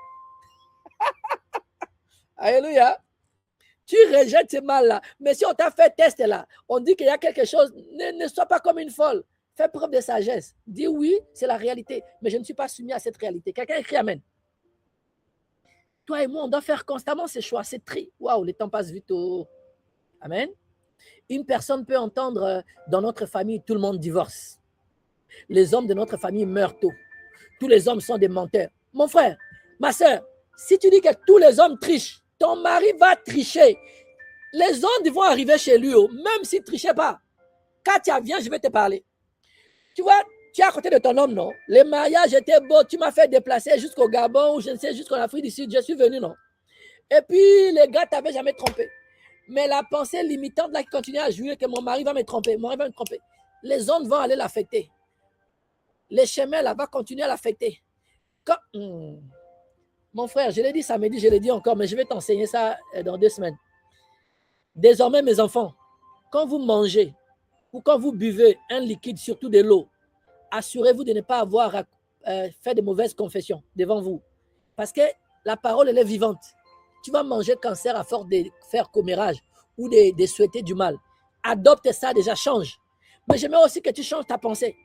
Alléluia. Tu rejettes ce mal-là. Mais si on t'a fait test là, on dit qu'il y a quelque chose, ne sois pas comme une folle. Fais preuve de sagesse. Dis oui, c'est la réalité. Mais je ne suis pas soumis à cette réalité. Quelqu'un écrit Amen. Toi et moi, on doit faire constamment ces choix, ces tri. Waouh, le temps passe vite. Amen. Une personne peut entendre dans notre famille, tout le monde divorce. Les hommes de notre famille meurent tôt. Tous les hommes sont des menteurs. Mon frère, ma soeur, si tu dis que tous les hommes trichent, ton mari va tricher. Les hommes vont arriver chez lui, même s'il ne trichait pas. Katia, viens, je vais te parler. Tu vois, tu es à côté de ton homme, non? Les mariages étaient beaux, tu m'as fait déplacer jusqu'au Gabon ou je ne sais, jusqu'en Afrique du Sud, je suis venu, non? Et puis, les gars t'avaient jamais trompé. Mais la pensée limitante là qui continue à jouer que mon mari va me tromper, les ondes vont aller l'affecter. Les chemins là vont continuer à l'affecter. Mon frère, je l'ai dit samedi, je l'ai dit encore, mais je vais t'enseigner ça dans 2 semaines. Désormais, mes enfants, quand vous mangez ou quand vous buvez un liquide, surtout de l'eau, assurez-vous de ne pas avoir faire de mauvaises confessions devant vous. Parce que la parole, elle est vivante. Tu vas manger cancer à force de faire commérage ou de souhaiter du mal. Adopte ça, déjà, change. Mais j'aimerais aussi que tu changes ta pensée.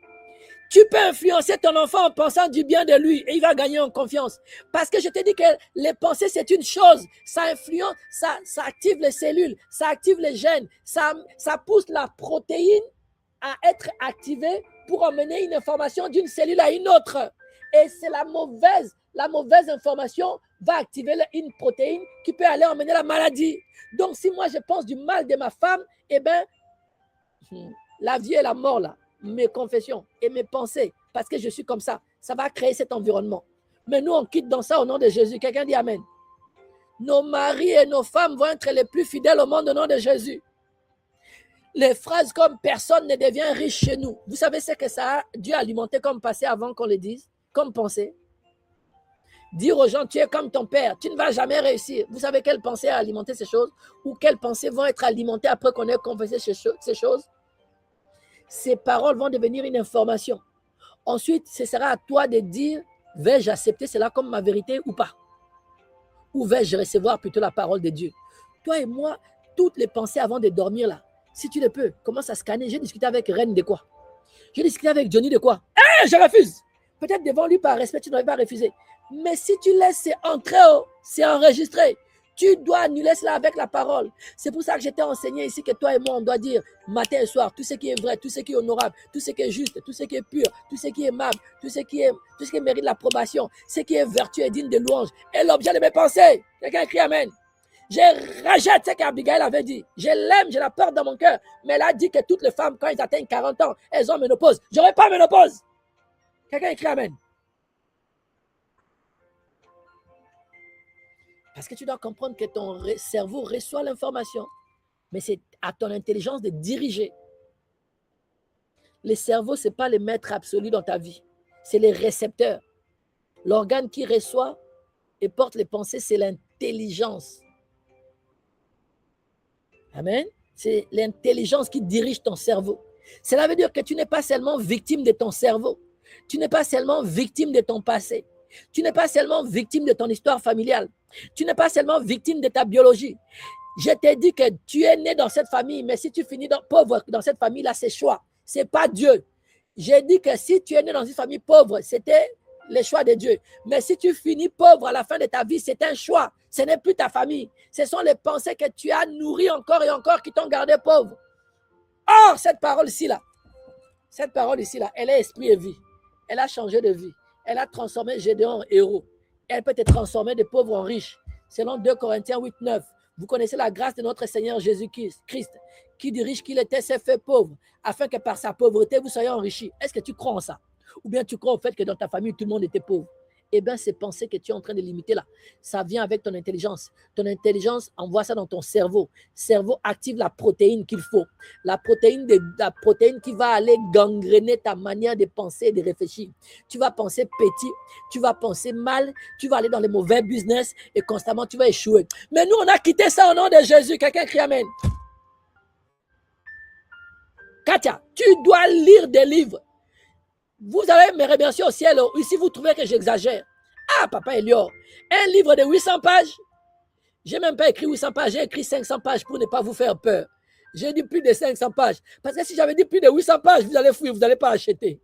Tu peux influencer ton enfant en pensant du bien de lui et il va gagner en confiance. Parce que je te dis que les pensées, c'est une chose. Ça influence, ça active les cellules, ça active les gènes, ça pousse la protéine à être activée pour emmener une information d'une cellule à une autre. Et c'est la mauvaise information va activer une protéine qui peut aller emmener la maladie. Donc, si moi, je pense du mal de ma femme, eh bien, la vie et la mort, là, mes confessions et mes pensées, parce que je suis comme ça va créer cet environnement. Mais nous, on quitte dans ça au nom de Jésus. Quelqu'un dit Amen. Nos maris et nos femmes vont être les plus fidèles au monde au nom de Jésus. Les phrases comme « personne ne devient riche chez nous », vous savez ce que ça a dû alimenter comme passé avant qu'on le dise, comme pensée. Dire aux gens « tu es comme ton père, tu ne vas jamais réussir ». Vous savez quelle pensée a alimenté ces choses ou quelles pensées vont être alimentées après qu'on ait confessé ces choses? Ces paroles vont devenir une information. Ensuite, ce sera à toi de dire, vais-je accepter cela comme ma vérité ou pas? Ou vais-je recevoir plutôt la parole de Dieu? Toi et moi, toutes les pensées avant de dormir là, si tu le peux, commence à scanner. J'ai discuté avec Reine de quoi? J'ai discuté avec Johnny de quoi? Je refuse! Peut-être devant lui par respect, tu n'aurais pas refusé. Mais si tu laisses entrer, c'est enregistré. Tu dois annuler cela avec la parole. C'est pour ça que je t'ai enseigné ici que toi et moi, on doit dire matin et soir tout ce qui est vrai, tout ce qui est honorable, tout ce qui est juste, tout ce qui est pur, tout ce qui est aimable, tout ce qui mérite l'approbation, ce qui est vertu et digne de louange. Et l'objet de mes pensées. Quelqu'un crie Amen. Je rejette ce qu'Abigail avait dit. Je l'aime, je la porte dans mon cœur. Mais elle a dit que toutes les femmes, quand elles atteignent 40 ans, elles ont ménopause. Je n'aurai pas ménopause. Quelqu'un écrit Amen. Parce que tu dois comprendre que ton cerveau reçoit l'information, mais c'est à ton intelligence de diriger. Le cerveau, ce n'est pas le maître absolu dans ta vie, c'est les récepteurs. L'organe qui reçoit et porte les pensées, c'est l'intelligence. Amen. C'est l'intelligence qui dirige ton cerveau. Cela veut dire que tu n'es pas seulement victime de ton cerveau, tu n'es pas seulement victime de ton passé, tu n'es pas seulement victime de ton histoire familiale. Tu n'es pas seulement victime de ta biologie. Je t'ai dit que tu es né dans cette famille, mais si tu finis pauvre dans cette famille-là, c'est choix. Ce n'est pas Dieu. J'ai dit que si tu es né dans une famille pauvre, c'était le choix de Dieu. Mais si tu finis pauvre à la fin de ta vie, c'est un choix. Ce n'est plus ta famille. Ce sont les pensées que tu as nourries encore et encore qui t'ont gardé pauvre. Or, cette parole ici-là, elle est esprit et vie. Elle a changé de vie. Elle a transformé Gédéon en héros. Elle peut te transformer de pauvre en riche. Selon 2 Corinthiens 8, 9, vous connaissez la grâce de notre Seigneur Jésus-Christ, qui dit riche qu'il était, s'est fait pauvre, afin que par sa pauvreté, vous soyez enrichis. Est-ce que tu crois en ça? Ou bien tu crois au fait que dans ta famille, tout le monde était pauvre? Eh bien, ces pensées que tu es en train de limiter là, ça vient avec ton intelligence. Ton intelligence envoie ça dans ton cerveau. Le cerveau active la protéine qu'il faut. La protéine qui va aller gangréner ta manière de penser et de réfléchir. Tu vas penser petit, tu vas penser mal, tu vas aller dans les mauvais business et constamment tu vas échouer. Mais nous, on a quitté ça au nom de Jésus. Quelqu'un crie Amen. Katia, tu dois lire des livres. Vous avez mes remerciés au ciel. Ici, vous trouvez que j'exagère. Ah, papa Elior, un livre de 800 pages. Je n'ai même pas écrit 800 pages, j'ai écrit 500 pages pour ne pas vous faire peur. J'ai dit plus de 500 pages. Parce que si j'avais dit plus de 800 pages, vous allez fuir, vous n'allez pas acheter.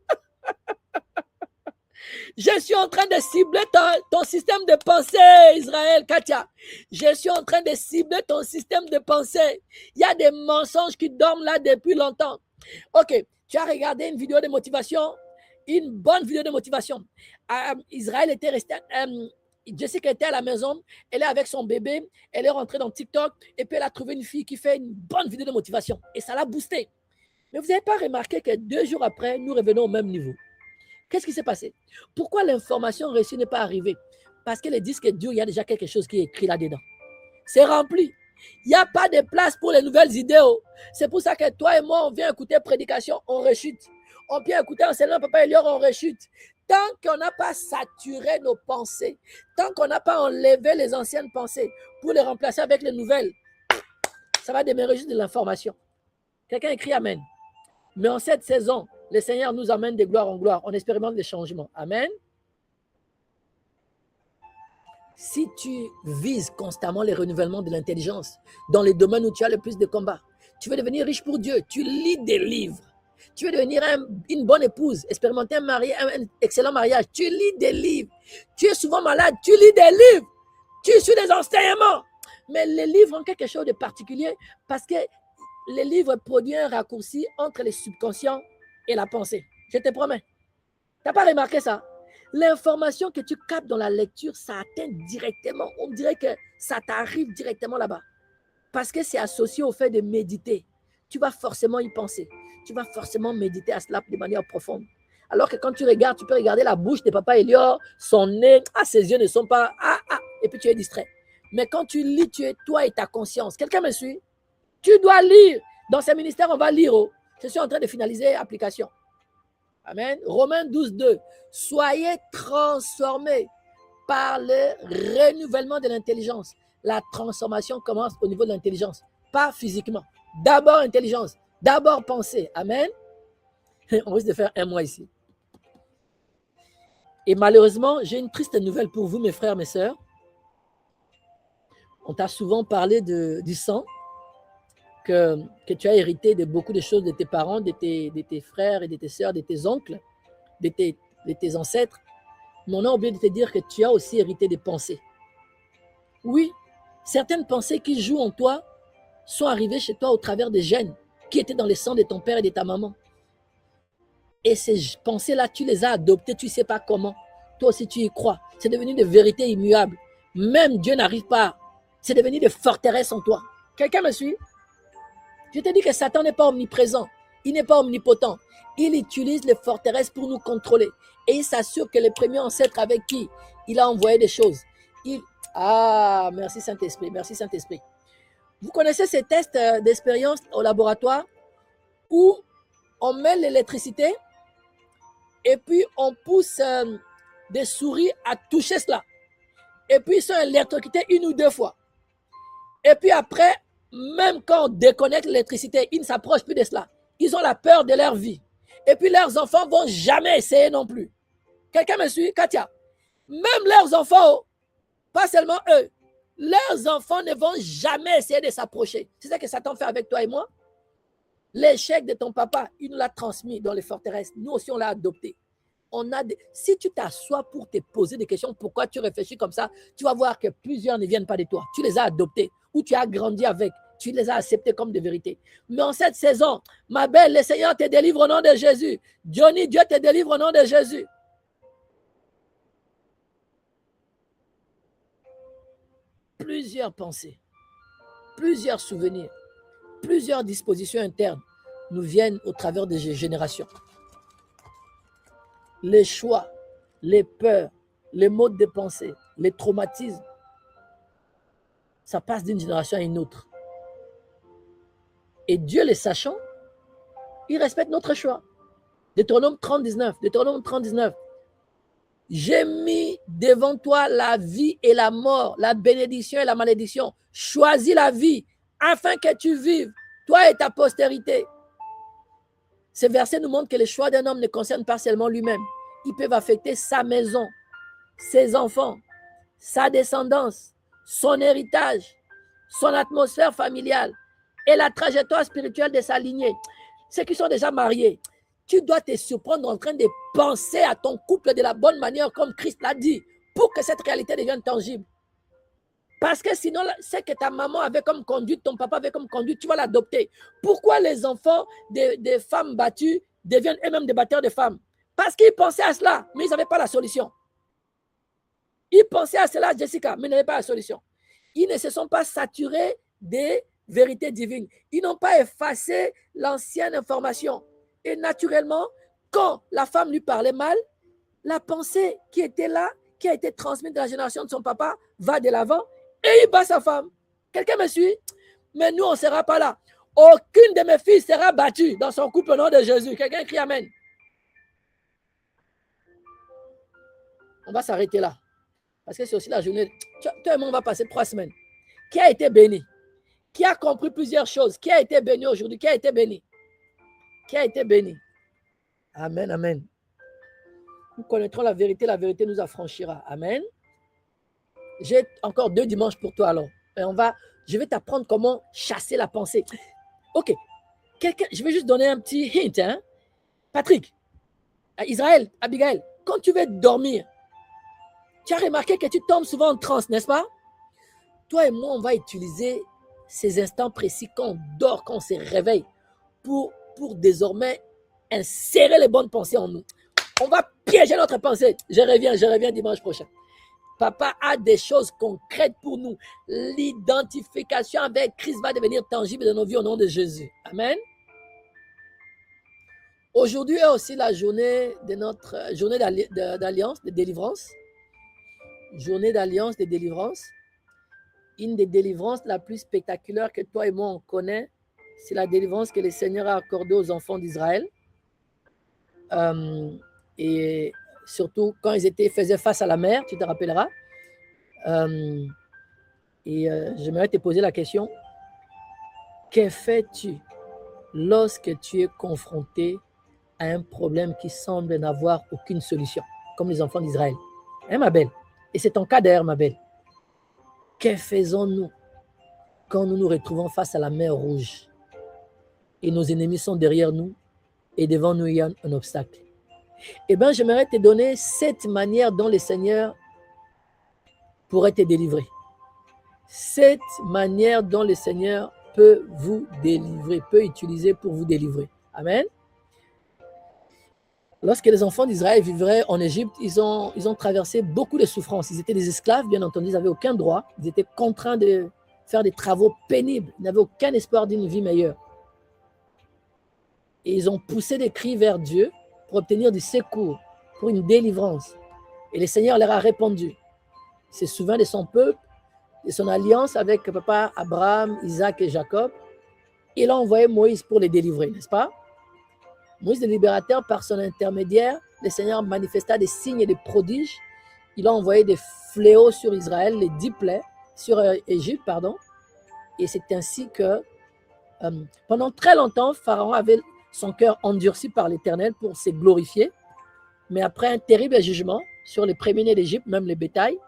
Je suis en train de cibler ton système de pensée, Israël, Katia. Je suis en train de cibler ton système de pensée. Il y a des mensonges qui dorment là depuis longtemps. Ok, tu as regardé une vidéo de motivation, une bonne vidéo de motivation. Israël était resté, Jessica était à la maison, elle est avec son bébé, elle est rentrée dans TikTok et puis elle a trouvé une fille qui fait une bonne vidéo de motivation et ça l'a boosté. Mais vous n'avez pas remarqué que 2 jours après, nous revenons au même niveau. Qu'est-ce qui s'est passé? Pourquoi l'information reçue n'est pas arrivée? Parce que les disques durs, il y a déjà quelque chose qui est écrit là-dedans. C'est rempli. Il n'y a pas de place pour les nouvelles idées. C'est pour ça que toi et moi, on vient écouter prédication, on rechute. On vient écouter enseignement, papa Elior, on rechute. Tant qu'on n'a pas saturé nos pensées, tant qu'on n'a pas enlevé les anciennes pensées pour les remplacer avec les nouvelles, ça va demeurer juste de l'information. Quelqu'un écrit Amen. Mais en cette saison, le Seigneur nous amène de gloire en gloire. On expérimente des changements. Amen. Si tu vises constamment les renouvellements de l'intelligence dans les domaines où tu as le plus de combats, tu veux devenir riche pour Dieu, tu lis des livres. Tu veux devenir une bonne épouse, expérimenter un excellent mariage, tu lis des livres. Tu es souvent malade, tu lis des livres. Tu suis des enseignements. Mais les livres ont quelque chose de particulier parce que les livres produisent un raccourci entre les subconscients et la pensée. Je te promets. Tu n'as pas remarqué ça? L'information que tu captes dans la lecture, ça atteint directement. On dirait que ça t'arrive directement là-bas. Parce que c'est associé au fait de méditer. Tu vas forcément y penser. Tu vas forcément méditer à cela de manière profonde. Alors que quand tu regardes, tu peux regarder la bouche de Papa Elior, son nez, ses yeux ne sont pas... et puis tu es distrait. Mais quand tu lis, tu es toi et ta conscience. Quelqu'un me suit? Tu dois lire. Dans ces ministères, on va lire. Je suis en train de finaliser l'application. Amen. Romains 12, 2. Soyez transformés par le renouvellement de l'intelligence. La transformation commence au niveau de l'intelligence, pas physiquement. D'abord intelligence, d'abord pensée. Amen. On risque de faire un mois ici. Et malheureusement, j'ai une triste nouvelle pour vous, mes frères, mes sœurs. On t'a souvent parlé du sang, que tu as hérité de beaucoup de choses de tes parents, de tes frères et de tes sœurs, de tes oncles, de tes ancêtres. Mais on a oublié de te dire que tu as aussi hérité des pensées. Oui, certaines pensées qui jouent en toi sont arrivées chez toi au travers des gènes qui étaient dans le sang de ton père et de ta maman. Et ces pensées-là, tu les as adoptées, tu ne sais pas comment. Toi aussi, tu y crois. C'est devenu des vérités immuables. Même Dieu n'arrive pas. C'est devenu des forteresses en toi. Quelqu'un me suit? Je te dis que Satan n'est pas omniprésent. Il n'est pas omnipotent. Il utilise les forteresses pour nous contrôler. Et il s'assure que les premiers ancêtres avec qui il a envoyé des choses. Merci Saint-Esprit, merci Saint-Esprit. Vous connaissez ces tests d'expérience au laboratoire où on met l'électricité et puis on pousse des souris à toucher cela. Et puis ils sont électrocutés 1 ou 2 fois. Et puis après, même quand on déconnecte l'électricité, ils ne s'approchent plus de cela. Ils ont la peur de leur vie. Et puis leurs enfants ne vont jamais essayer non plus. Quelqu'un me suit, Katia? Même leurs enfants, pas seulement eux, leurs enfants ne vont jamais essayer de s'approcher. C'est ça que Satan fait avec toi et moi. L'échec de ton papa, il nous l'a transmis dans les forteresses. Nous aussi, on l'a adopté. Si tu t'assois pour te poser des questions, pourquoi tu réfléchis comme ça, tu vas voir que plusieurs ne viennent pas de toi. Tu les as adoptés ou tu as grandi avec. Tu les as acceptés comme des vérités. Mais en cette saison, ma belle, le Seigneur te délivre au nom de Jésus. Johnny, Dieu te délivre au nom de Jésus. Plusieurs pensées, plusieurs souvenirs, plusieurs dispositions internes nous viennent au travers des générations. Les choix, les peurs, les modes de pensée, les traumatismes, ça passe d'une génération à une autre. Et Dieu, les sachant, il respecte notre choix. Deutéronome 30, 19. J'ai mis devant toi la vie et la mort, la bénédiction et la malédiction. Choisis la vie afin que tu vives, toi et ta postérité. Ces versets nous montrent que les choix d'un homme ne concernent pas seulement lui-même. Ils peuvent affecter sa maison, ses enfants, sa descendance, son héritage, son atmosphère familiale et la trajectoire spirituelle de sa lignée. Ceux qui sont déjà mariés, tu dois te surprendre en train de penser à ton couple de la bonne manière comme Christ l'a dit pour que cette réalité devienne tangible. Parce que sinon, c'est que ta maman avait comme conduite, ton papa avait comme conduite, tu vas l'adopter. Pourquoi les enfants des femmes battues deviennent eux-mêmes des batteurs de femmes? Parce qu'ils pensaient à cela, mais ils n'avaient pas la solution. Ils pensaient à cela, Jessica, mais ils n'avaient pas la solution. Ils ne se sont pas saturés des vérités divines. Ils n'ont pas effacé l'ancienne information. Et naturellement, quand la femme lui parlait mal, la pensée qui était là, qui a été transmise de la génération de son papa, va de l'avant et il bat sa femme. Quelqu'un me suit? Mais nous, on ne sera pas là. Aucune de mes filles sera battue dans son couple au nom de Jésus. Quelqu'un crie Amen. On va s'arrêter là. Parce que c'est aussi la journée. Toi et moi, on va passer 3 semaines. Qui a été béni? Qui a compris plusieurs choses? Qui a été béni aujourd'hui? Qui a été béni? Qui a été béni? Amen, amen. Nous connaîtrons la vérité nous affranchira. Amen. J'ai encore 2 dimanches pour toi alors. Et je vais t'apprendre comment chasser la pensée. Ok, je vais juste donner un petit hint. Hein? Patrick, Israël, Abigail, quand tu veux dormir, tu as remarqué que tu tombes souvent en transe, n'est-ce pas? Toi et moi, on va utiliser ces instants précis quand on dort, quand on se réveille, pour désormais insérer les bonnes pensées en nous. On va piéger notre pensée. Je reviens dimanche prochain. Papa a des choses concrètes pour nous. L'identification avec Christ va devenir tangible dans nos vies au nom de Jésus. Amen. Aujourd'hui est aussi la journée de notre journée d'alliance, de délivrance. Journée d'alliance, de délivrance. Une des délivrances la plus spectaculaire que toi et moi on connaît, c'est la délivrance que le Seigneur a accordée aux enfants d'Israël. Et surtout quand ils faisaient face à la mer, tu te rappelleras. J'aimerais te poser la question, que fais-tu lorsque tu es confronté à un problème qui semble n'avoir aucune solution, comme les enfants d'Israël? Hein, ma belle? Et c'est ton cas d'ailleurs, ma belle. Que faisons-nous quand nous nous retrouvons face à la mer Rouge et nos ennemis sont derrière nous et devant nous il y a un obstacle? Eh bien, j'aimerais te donner 7 manières dont le Seigneur pourrait te délivrer. 7 manières dont le Seigneur peut vous délivrer, peut utiliser pour vous délivrer. Amen. Lorsque les enfants d'Israël vivraient en Égypte, ils ont traversé beaucoup de souffrances. Ils étaient des esclaves, bien entendu, ils n'avaient aucun droit. Ils étaient contraints de faire des travaux pénibles. Ils n'avaient aucun espoir d'une vie meilleure. Et ils ont poussé des cris vers Dieu pour obtenir du secours, pour une délivrance. Et le Seigneur leur a répondu. Il se souvient de son peuple, de son alliance avec papa Abraham, Isaac et Jacob. Il a envoyé Moïse pour les délivrer, n'est-ce pas? Moïse le libérateur, par son intermédiaire, le Seigneur manifesta des signes et des prodiges. Il a envoyé des fléaux sur Israël, les 10 plaies, sur Égypte, pardon. Et c'est ainsi que, pendant très longtemps, Pharaon avait son cœur endurci par l'Éternel pour se glorifier. Mais après un terrible jugement sur les premiers-nés d'Égypte, même les bétails,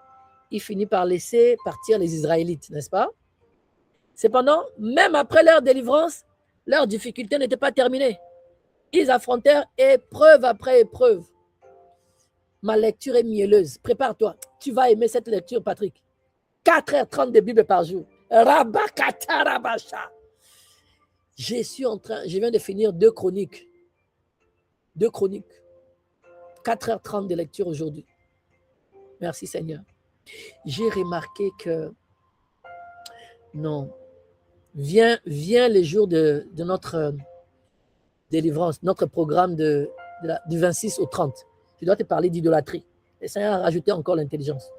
il finit par laisser partir les Israélites, n'est-ce pas? Cependant, même après leur délivrance, leurs difficultés n'étaient pas terminées. Ils affrontèrent épreuve après épreuve. Ma lecture est mielleuse. Prépare-toi. Tu vas aimer cette lecture, Patrick. 4h30 de Bible par jour. Rabakatarabasha. Je viens de finir 2 chroniques. 2 chroniques. 4h30 de lecture aujourd'hui. Merci Seigneur. J'ai remarqué que non, vient les jours de notre délivrance, notre programme du 26 au 30. Je dois te parler d'idolâtrie. Le Seigneur a rajouté encore l'intelligence.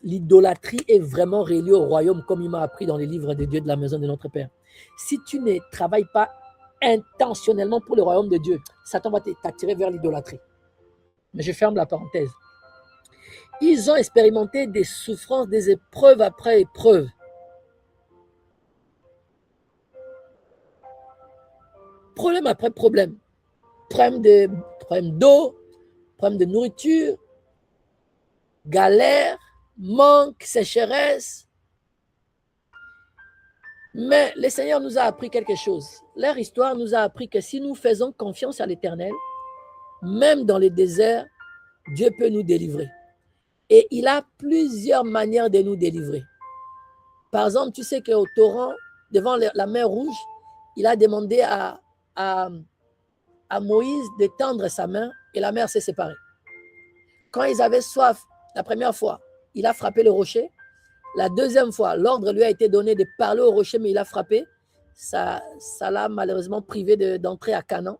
L'idolâtrie est vraiment reliée au royaume, comme il m'a appris dans les livres de Dieu de la maison de notre Père. Si tu ne travailles pas intentionnellement pour le royaume de Dieu, Satan va t'attirer vers l'idolâtrie. Mais je ferme la parenthèse. Ils ont expérimenté des souffrances, des épreuves après épreuves. Problème après problème. Problème d'eau, problème de nourriture, galère, manque, sécheresse. Mais le Seigneur nous a appris quelque chose. Leur histoire nous a appris que si nous faisons confiance à l'Éternel, même dans les déserts, Dieu peut nous délivrer. Et il a plusieurs manières de nous délivrer. Par exemple, tu sais qu'au torrent, devant la mer Rouge, il a demandé à Moïse de tendre sa main et la mer s'est séparée. Quand ils avaient soif, la première fois, il a frappé le rocher. La deuxième fois, l'ordre lui a été donné de parler au rocher, mais il a frappé. Ça l'a malheureusement privé d'entrer à Canaan.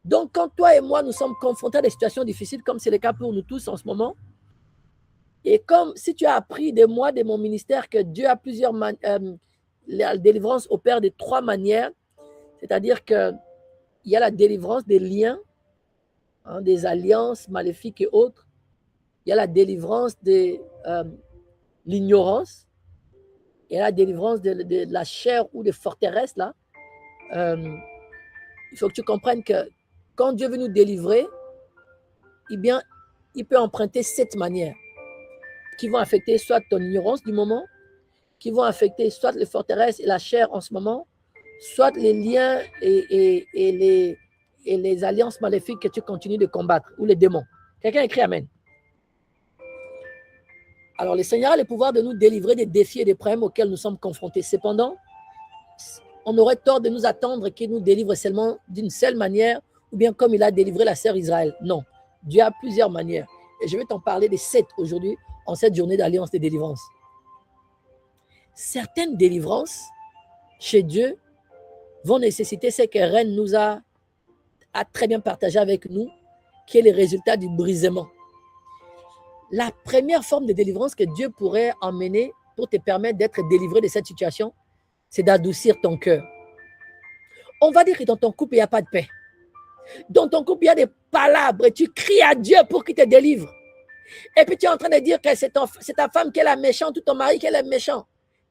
Donc, quand toi et moi, nous sommes confrontés à des situations difficiles, comme c'est le cas pour nous tous en ce moment, et comme si tu as appris de moi, de mon ministère, que Dieu a plusieurs la délivrance opère de 3 manières, c'est-à-dire qu'il y a la délivrance des liens, des alliances maléfiques et autres. Il y a la délivrance de l'ignorance. Il y a la délivrance de la chair ou des forteresses. Là. Il faut que tu comprennes que quand Dieu veut nous délivrer, eh bien, il peut emprunter 7 manières. qui vont affecter soit ton ignorance du moment, qui vont affecter soit les forteresses et la chair en ce moment, soit les liens et les alliances maléfiques que tu continues de combattre, ou les démons. Quelqu'un écrit Amen. Alors, le Seigneur a le pouvoir de nous délivrer des défis et des problèmes auxquels nous sommes confrontés. Cependant, on aurait tort de nous attendre qu'il nous délivre seulement d'une seule manière, ou bien comme il a délivré la sœur Israël. Non, Dieu a plusieurs manières. Et je vais t'en parler des 7 aujourd'hui, en cette journée d'alliance de délivrance. Certaines délivrances chez Dieu vont nécessiter ce que Reine nous a très bien partagé avec nous, qui est le résultat du brisement. La première forme de délivrance que Dieu pourrait emmener pour te permettre d'être délivré de cette situation, c'est d'adoucir ton cœur. On va dire que dans ton couple, il n'y a pas de paix. Dans ton couple, il y a des palabres et tu cries à Dieu pour qu'il te délivre. Et puis tu es en train de dire que c'est ta femme qui est la méchante ou ton mari qui est le méchant.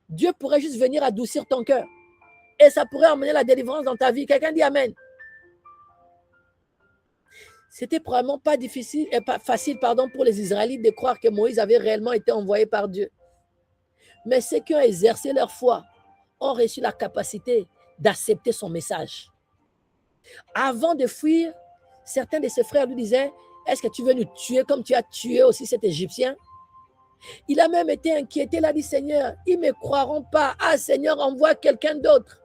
Dieu pourrait juste venir adoucir ton cœur. Et ça pourrait emmener la délivrance dans ta vie. Quelqu'un dit Amen. C'était probablement pas difficile et pas facile pour les Israélites de croire que Moïse avait réellement été envoyé par Dieu. Mais ceux qui ont exercé leur foi ont reçu la capacité d'accepter son message. Avant de fuir, certains de ses frères lui disaient, est-ce que tu veux nous tuer comme tu as tué aussi cet Égyptien? Il a même été inquiété, il a dit, Seigneur, ils ne me croiront pas. Ah Seigneur, envoie quelqu'un d'autre.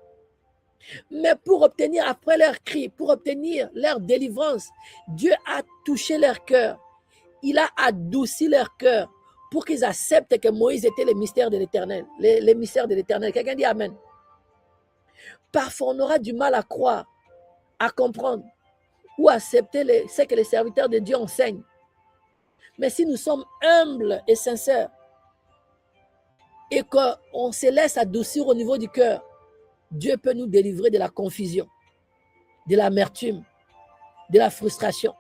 Mais pour obtenir, après leur cri, pour obtenir leur délivrance, Dieu a touché leur cœur. Il a adouci leur cœur pour qu'ils acceptent que Moïse était le mystère de l'Éternel. Les mystères de l'Éternel. Quelqu'un dit Amen. Parfois, on aura du mal à croire, à comprendre ou accepter ce que les serviteurs de Dieu enseignent. Mais si nous sommes humbles et sincères et qu'on se laisse adoucir au niveau du cœur, Dieu peut nous délivrer de la confusion, de l'amertume, de la frustration,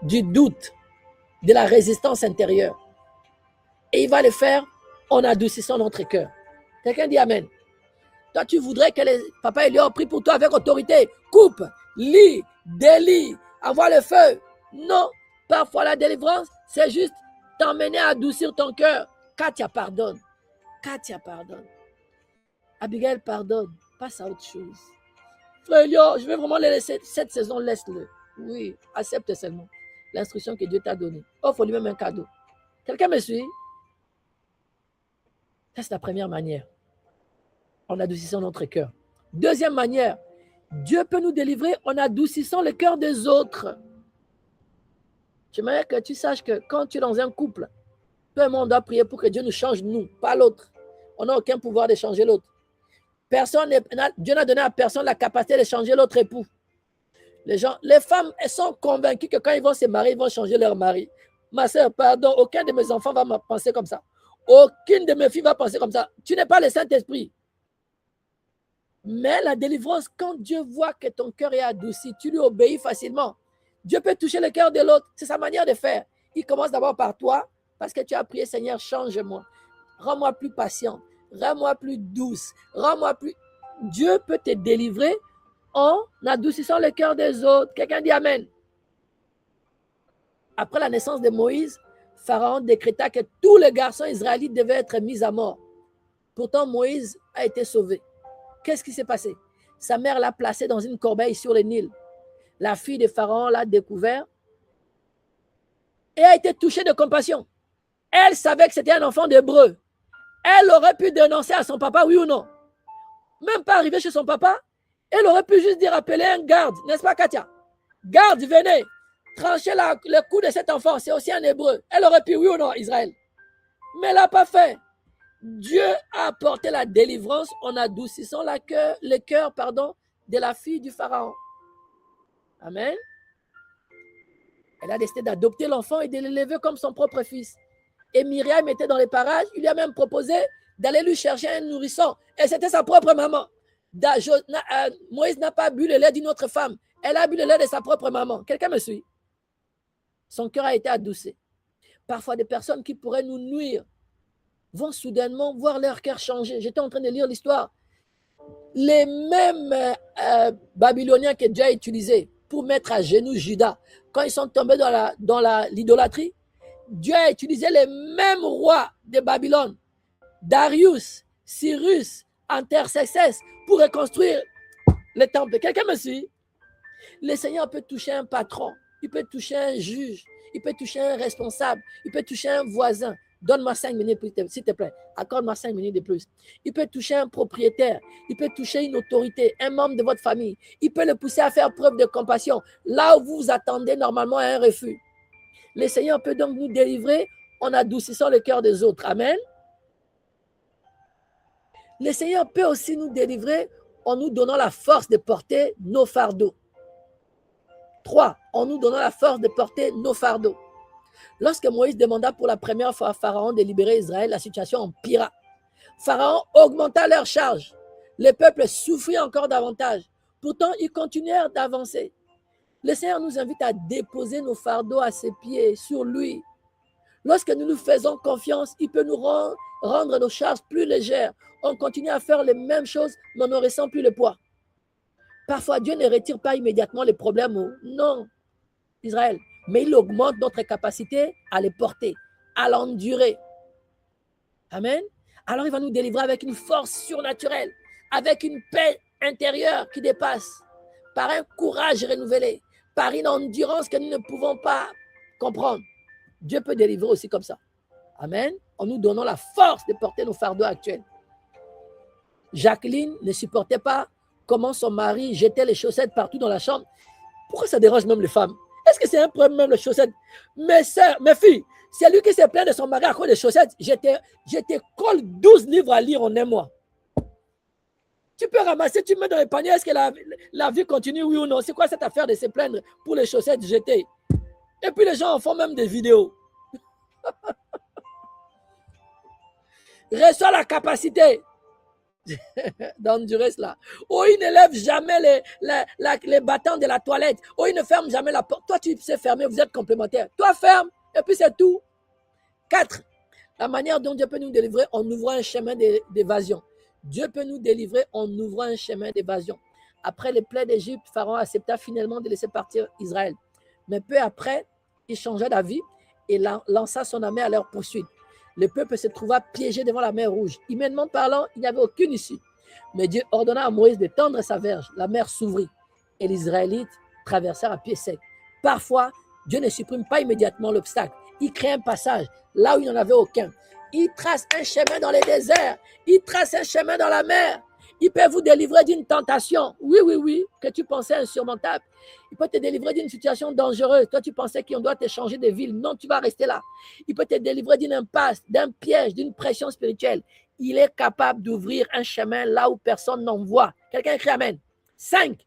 du doute, de la résistance intérieure. Et il va le faire en adoucissant notre cœur. Quelqu'un dit Amen. Toi, tu voudrais que les papas Elior prient pour toi avec autorité. Coupe, lis, délie, envoie le feu. Non, parfois la délivrance, c'est juste t'emmener à adoucir ton cœur. Katia pardonne. Katia pardonne. Abigail pardonne. Passe à autre chose. Frère Elior, je vais vraiment le laisser. Cette saison, laisse-le. Oui, accepte seulement l'instruction que Dieu t'a donnée. Offre lui-même un cadeau. Quelqu'un me suit? Ça, c'est la première manière. En adoucissant notre cœur. Deuxième manière, Dieu peut nous délivrer en adoucissant le cœur des autres. J'aimerais que tu saches que quand tu es dans un couple, tout le monde doit prier pour que Dieu nous change, nous, pas l'autre. On n'a aucun pouvoir de changer l'autre. Dieu n'a donné à personne la capacité de changer l'autre époux. Les femmes, elles sont convaincues que quand ils vont se marier, ils vont changer leur mari. Ma soeur, pardon, aucun de mes enfants va penser comme ça. Aucune de mes filles va penser comme ça. Tu n'es pas le Saint-Esprit. Mais la délivrance, quand Dieu voit que ton cœur est adouci, tu lui obéis facilement. Dieu peut toucher le cœur de l'autre. C'est sa manière de faire. Il commence d'abord par toi, parce que tu as prié, Seigneur, change-moi. Rends-moi plus patient. Rends-moi plus douce. Rends-moi plus... Dieu peut te délivrer en adoucissant le cœur des autres. Quelqu'un dit Amen. Après la naissance de Moïse, Pharaon décréta que tous les garçons israélites devaient être mis à mort. Pourtant, Moïse a été sauvé. Qu'est-ce qui s'est passé? Sa mère l'a placé dans une corbeille sur le Nil. La fille de Pharaon l'a découvert et a été touchée de compassion. Elle savait que c'était un enfant d'Hébreu. Elle aurait pu dénoncer à son papa, oui ou non? Même pas arriver chez son papa, elle aurait pu juste dire appeler un garde, n'est-ce pas Katia? Garde, venez, tranchez le cou de cet enfant, c'est aussi un Hébreu. Elle aurait pu, oui ou non, Israël? Mais elle n'a pas fait. Dieu a apporté la délivrance en adoucissant le cœur de la fille du Pharaon. Amen. Elle a décidé d'adopter l'enfant et de l'élever comme son propre fils. Et Myriam était dans les parages. Il lui a même proposé d'aller lui chercher un nourrisson. Et c'était sa propre maman. Moïse n'a pas bu le lait d'une autre femme. Elle a bu le lait de sa propre maman. Quelqu'un me suit? Son cœur a été adouci. Parfois, des personnes qui pourraient nous nuire vont soudainement voir leur cœur changer. J'étais en train de lire l'histoire. Les mêmes Babyloniens que Dieu a utilisés pour mettre à genoux Juda, quand ils sont tombés dans l'idolâtrie, Dieu a utilisé les mêmes rois de Babylone, Darius, Cyrus, Artaxerxès, pour reconstruire le temple. Quelqu'un me suit? Le Seigneur peut toucher un patron, il peut toucher un juge, il peut toucher un responsable, il peut toucher un voisin. Donne-moi 5 minutes, s'il te plaît. Accorde-moi 5 minutes de plus. Il peut toucher un propriétaire, il peut toucher une autorité, un membre de votre famille. Il peut le pousser à faire preuve de compassion, là où vous attendez normalement un refus. Le Seigneur peut donc nous délivrer en adoucissant le cœur des autres. Amen. Le Seigneur peut aussi nous délivrer en nous donnant la force de porter nos fardeaux. 3. En nous donnant la force de porter nos fardeaux. Lorsque Moïse demanda pour la première fois à Pharaon de libérer Israël, la situation empira. Pharaon augmenta leur charge. Le peuple souffrit encore davantage. Pourtant, ils continuèrent d'avancer. Le Seigneur nous invite à déposer nos fardeaux à ses pieds, sur lui. Lorsque nous nous faisons confiance, il peut nous rendre nos charges plus légères. On continue à faire les mêmes choses, mais on ne ressent plus le poids. Parfois, Dieu ne retire pas immédiatement les problèmes. Non, Israël. Mais il augmente notre capacité à les porter, à l'endurer. Amen. Alors, il va nous délivrer avec une force surnaturelle, avec une paix intérieure qui dépasse, par un courage renouvelé, par une endurance que nous ne pouvons pas comprendre. Dieu peut délivrer aussi comme ça. Amen. En nous donnant la force de porter nos fardeaux actuels. Jacqueline ne supportait pas comment son mari jetait les chaussettes partout dans la chambre. Pourquoi ça dérange même les femmes? Est-ce que c'est un problème même les chaussettes? Mes sœurs, mes filles, c'est lui qui s'est plaint de son mari à cause des chaussettes. Je te colle 12 livres à lire en un mois. Tu peux ramasser, tu mets dans le panier. Est-ce que la vie continue, oui ou non? C'est quoi cette affaire de se plaindre pour les chaussettes jetées? Et puis les gens en font même des vidéos. Reçoit la capacité d'endurer cela. Oh, il ne lève jamais les battants de la toilette. Oh, il ne ferme jamais la porte. Toi, tu sais fermer, vous êtes complémentaires. Toi, ferme, et puis c'est tout. 4. La manière dont Dieu peut nous délivrer en ouvrant un chemin d'évasion. Dieu peut nous délivrer en ouvrant un chemin d'évasion. Après les plaies d'Égypte, Pharaon accepta finalement de laisser partir Israël. Mais peu après, il changea d'avis et lança son armée à leur poursuite. Le peuple se trouva piégé devant la mer Rouge. Humainement parlant, il n'y avait aucune issue. Mais Dieu ordonna à Moïse de tendre sa verge. La mer s'ouvrit et les Israélites traversèrent à pied sec. Parfois, Dieu ne supprime pas immédiatement l'obstacle. Il crée un passage là où il n'y en avait aucun. Il trace un chemin dans les déserts. Il trace un chemin dans la mer. Il peut vous délivrer d'une tentation. Oui, que tu pensais insurmontable. Il peut te délivrer d'une situation dangereuse. Toi, tu pensais qu'on doit te changer de ville. Non, tu vas rester là. Il peut te délivrer d'une impasse, d'un piège, d'une pression spirituelle. Il est capable d'ouvrir un chemin là où personne n'en voit. Quelqu'un écrit Amen. 5.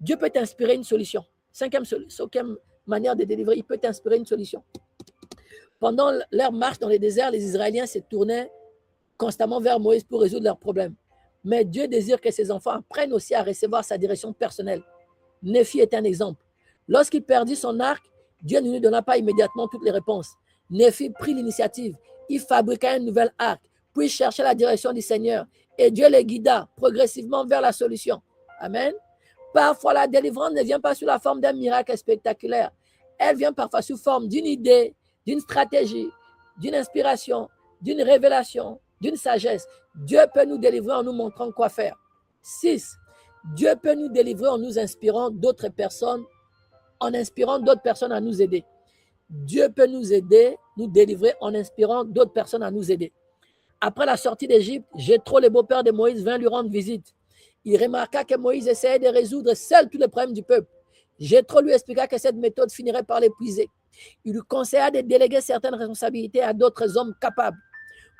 Dieu peut t'inspirer une solution. Cinquième manière de délivrer, il peut t'inspirer une solution. Pendant leur marche dans les déserts, les Israéliens se tournaient constamment vers Moïse pour résoudre leurs problèmes. Mais Dieu désire que ses enfants apprennent aussi à recevoir sa direction personnelle. Néphi est un exemple. Lorsqu'il perdit son arc, Dieu ne lui donna pas immédiatement toutes les réponses. Néphi prit l'initiative. Il fabriqua un nouvel arc, puis chercha la direction du Seigneur. Et Dieu les guida progressivement vers la solution. Amen. Parfois, la délivrance ne vient pas sous la forme d'un miracle spectaculaire. Elle vient parfois sous forme d'une idée, d'une stratégie, d'une inspiration, d'une révélation, d'une sagesse. Dieu peut nous délivrer en nous montrant quoi faire. 6. Dieu peut nous délivrer en nous inspirant d'autres personnes, en inspirant d'autres personnes à nous aider. Dieu peut nous aider, nous délivrer en inspirant d'autres personnes à nous aider. Après la sortie d'Égypte, Jéthro, le beau-père de Moïse, vint lui rendre visite. Il remarqua que Moïse essayait de résoudre seul tous les problèmes du peuple. Jéthro lui expliqua que cette méthode finirait par l'épuiser. Il lui conseilla de déléguer certaines responsabilités à d'autres hommes capables.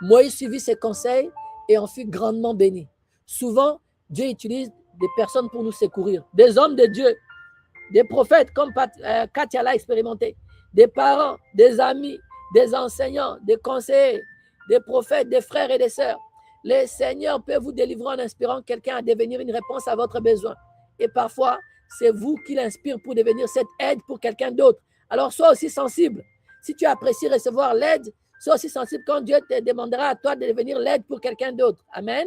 Moïse suivit ses conseils et en fut grandement béni. Souvent, Dieu utilise des personnes pour nous secourir, des hommes de Dieu, des prophètes comme Katia l'a expérimenté, des parents, des amis, des enseignants, des conseillers, des prophètes, des frères et des sœurs. Le Seigneur peut vous délivrer en inspirant quelqu'un à devenir une réponse à votre besoin. Et parfois, c'est vous qui l'inspire pour devenir cette aide pour quelqu'un d'autre. Alors, sois aussi sensible. Si tu apprécies recevoir l'aide, sois aussi sensible quand Dieu te demandera à toi de devenir l'aide pour quelqu'un d'autre. Amen.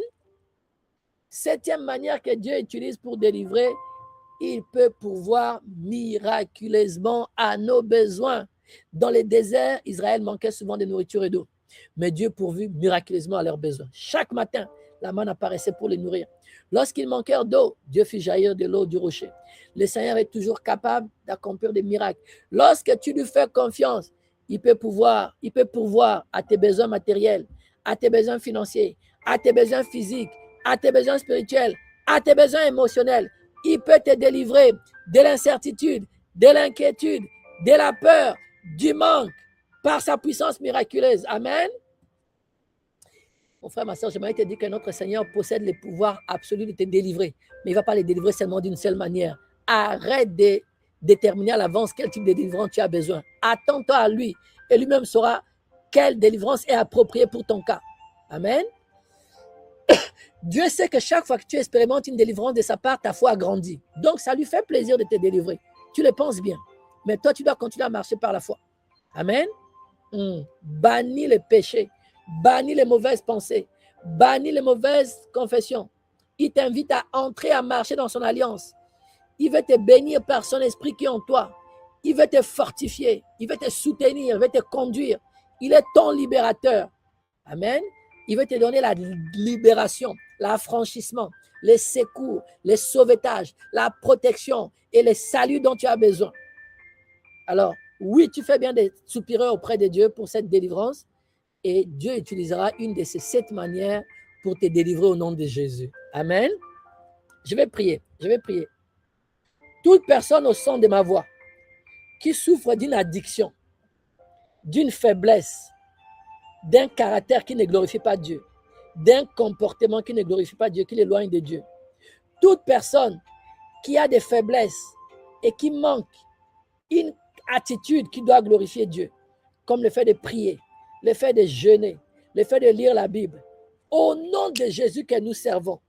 7e manière que Dieu utilise pour délivrer, il peut pourvoir miraculeusement à nos besoins. Dans les déserts, Israël manquait souvent de nourriture et d'eau. Mais Dieu pourvut miraculeusement à leurs besoins. Chaque matin, la manne apparaissait pour les nourrir. Lorsqu'ils manquèrent d'eau, Dieu fit jaillir de l'eau du rocher. Le Seigneur est toujours capable d'accomplir des miracles. Lorsque tu lui fais confiance, il peut pourvoir à tes besoins matériels, à tes besoins financiers, à tes besoins physiques, à tes besoins spirituels, à tes besoins émotionnels. Il peut te délivrer de l'incertitude, de l'inquiétude, de la peur, du manque, par sa puissance miraculeuse. Amen. Mon frère, ma soeur, j'aimerais te dire que notre Seigneur possède le pouvoir absolu de te délivrer. Mais il ne va pas les délivrer seulement d'une seule manière. Arrête de déterminer à l'avance quel type de délivrance tu as besoin. Attends-toi à lui et lui-même saura quelle délivrance est appropriée pour ton cas. Amen. Dieu sait que chaque fois que tu expérimentes une délivrance de sa part, ta foi grandit. Donc, ça lui fait plaisir de te délivrer. Tu le penses bien. Mais toi, tu dois continuer à marcher par la foi. Amen. Bannis les péchés. Bannis les mauvaises pensées. Bannis les mauvaises confessions. Il t'invite à entrer, à marcher dans son alliance. Il veut te bénir par son esprit qui est en toi. Il veut te fortifier. Il veut te soutenir. Il veut te conduire. Il est ton libérateur. Amen. Il veut te donner la libération, l'affranchissement, les secours, les sauvetages, la protection et le salut dont tu as besoin. Alors, oui, tu fais bien de soupirer auprès de Dieu pour cette délivrance et Dieu utilisera une de ces 7 manières pour te délivrer au nom de Jésus. Amen. Je vais prier. Toute personne au son de ma voix qui souffre d'une addiction, d'une faiblesse, d'un caractère qui ne glorifie pas Dieu, d'un comportement qui ne glorifie pas Dieu, qui l'éloigne de Dieu. Toute personne qui a des faiblesses et qui manque une attitude qui doit glorifier Dieu, comme le fait de prier, le fait de jeûner, le fait de lire la Bible, au nom de Jésus que nous servons,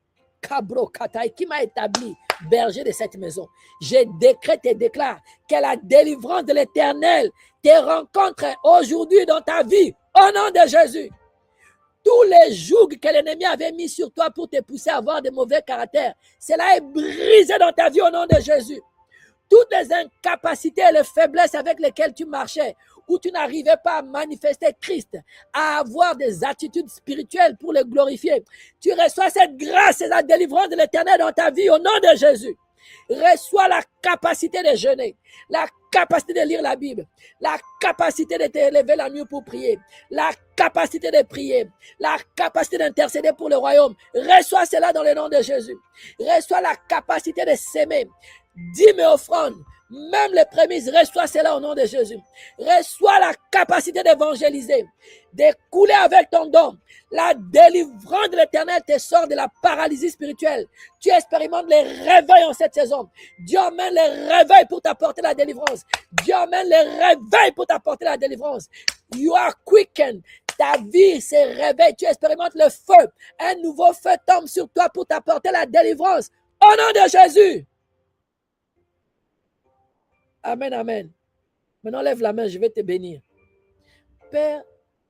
Kabro Kataï, qui m'a établi berger de cette maison, je décrète et déclare que la délivrance de l'Éternel te rencontre aujourd'hui dans ta vie, au nom de Jésus. Tous les jougs que l'ennemi avait mis sur toi pour te pousser à avoir de mauvais caractères, cela est brisé dans ta vie au nom de Jésus. Toutes les incapacités et les faiblesses avec lesquelles tu marchais, où tu n'arrivais pas à manifester Christ, à avoir des attitudes spirituelles pour le glorifier, tu reçois cette grâce et la délivrance de l'Éternel dans ta vie au nom de Jésus. Reçois la capacité de jeûner, la capacité de lire la Bible, la capacité de te lever la nuit pour prier, la capacité de prier, la capacité d'intercéder pour le royaume. Reçois cela dans le nom de Jésus. Reçois la capacité de s'aimer. Dîmes et offrandes, même les prémices, reçois cela au nom de Jésus. Reçois la capacité d'évangéliser, de couler avec ton don. La délivrance de l'Éternel te sort de la paralysie spirituelle. Tu expérimentes les réveils en cette saison. Dieu amène les réveils pour t'apporter la délivrance. Dieu amène les réveils pour t'apporter la délivrance. You are quickened. Ta vie se réveille. Tu expérimentes le feu. Un nouveau feu tombe sur toi pour t'apporter la délivrance. Au nom de Jésus. Amen, amen. Maintenant, lève la main, je vais te bénir. Père,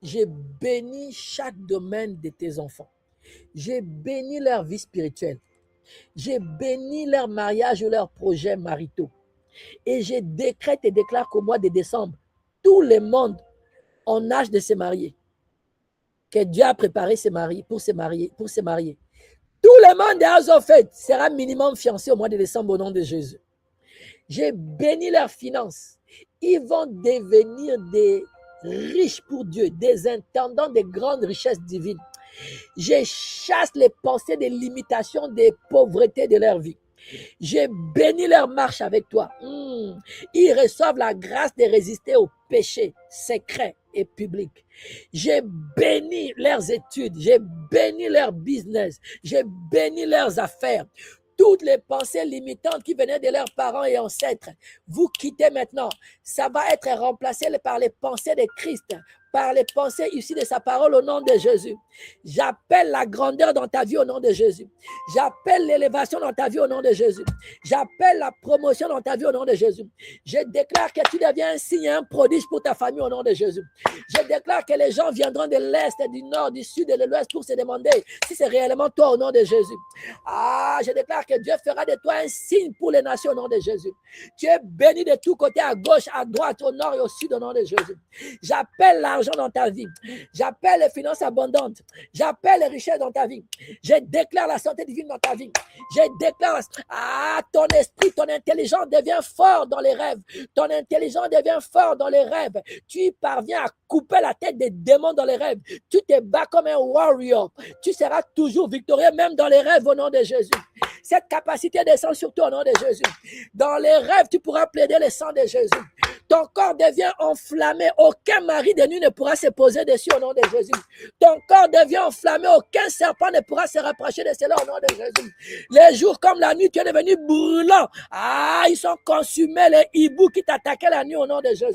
j'ai béni chaque domaine de tes enfants. J'ai béni leur vie spirituelle. J'ai béni leur mariage ou leurs projets maritaux. Et je décrète et déclare qu'au mois de décembre, tout le monde en âge de se marier, que Dieu a préparé pour se marier. Tout le monde des en fait sera minimum fiancé au mois de décembre au nom de Jésus. J'ai béni leurs finances. Ils vont devenir des riches pour Dieu, des intendants de grandes richesses divines. Je chasse les pensées de limitation, de pauvreté de leur vie. J'ai béni leur marche avec toi. Ils reçoivent la grâce de résister aux péchés secrets et publics. J'ai béni leurs études. J'ai béni leur business. J'ai béni leurs affaires. Toutes les pensées limitantes qui venaient de leurs parents et ancêtres, vous quittez maintenant. Ça va être remplacé par les pensées de Christ, par les pensées issues de sa parole au nom de Jésus. J'appelle la grandeur dans ta vie au nom de Jésus. J'appelle l'élévation dans ta vie au nom de Jésus. J'appelle la promotion dans ta vie au nom de Jésus. Je déclare que tu deviens un signe et un prodige pour ta famille au nom de Jésus. Je déclare que les gens viendront de l'Est, du Nord, du Sud et de l'Ouest pour se demander si c'est réellement toi au nom de Jésus. Je déclare que Dieu fera de toi un signe pour les nations au nom de Jésus. Tu es béni de tous côtés, à gauche, à droite, au nord et au sud au nom de Jésus. J'appelle l'argent dans ta vie. J'appelle les finances abondantes. J'appelle les richesses dans ta vie. Je déclare la santé divine dans ta vie. Je déclare, ton esprit, ton intelligence devient fort dans les rêves. Ton intelligence devient fort dans les rêves. Tu parviens à couper la tête des démons dans les rêves. Tu te bats comme un warrior. Tu seras toujours victorieux, même dans les rêves au nom de Jésus. Cette capacité descend sur toi au nom de Jésus. Dans les rêves, tu pourras plaider le sang de Jésus. Ton corps devient enflammé. Aucun mari de nuit ne pourra se poser dessus au nom de Jésus. Ton corps devient enflammé. Aucun serpent ne pourra se rapprocher de cela au nom de Jésus. Les jours comme la nuit, tu es devenu brûlant. Ils sont consumés, les hiboux qui t'attaquaient la nuit au nom de Jésus.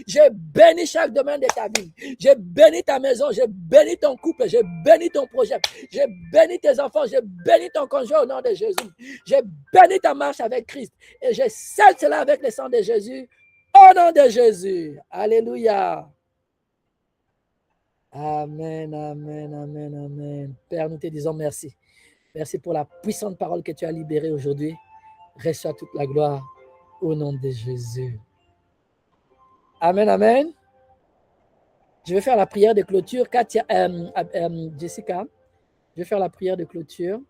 Je bénis chaque domaine de ta vie. Je bénis ta maison. Je bénis ton couple. Je bénis ton projet. Je bénis tes enfants. Je bénis ton conjoint au nom de Jésus. Je bénis ta marche avec Christ. Et je scelle cela avec le sang de Jésus. Au nom de Jésus. Alléluia. Amen, amen, amen, amen. Père, nous te disons merci. Merci pour la puissante parole que tu as libérée aujourd'hui. Reçois toute la gloire au nom de Jésus. Amen, amen. Je vais faire la prière de clôture. Jessica, je vais faire la prière de clôture.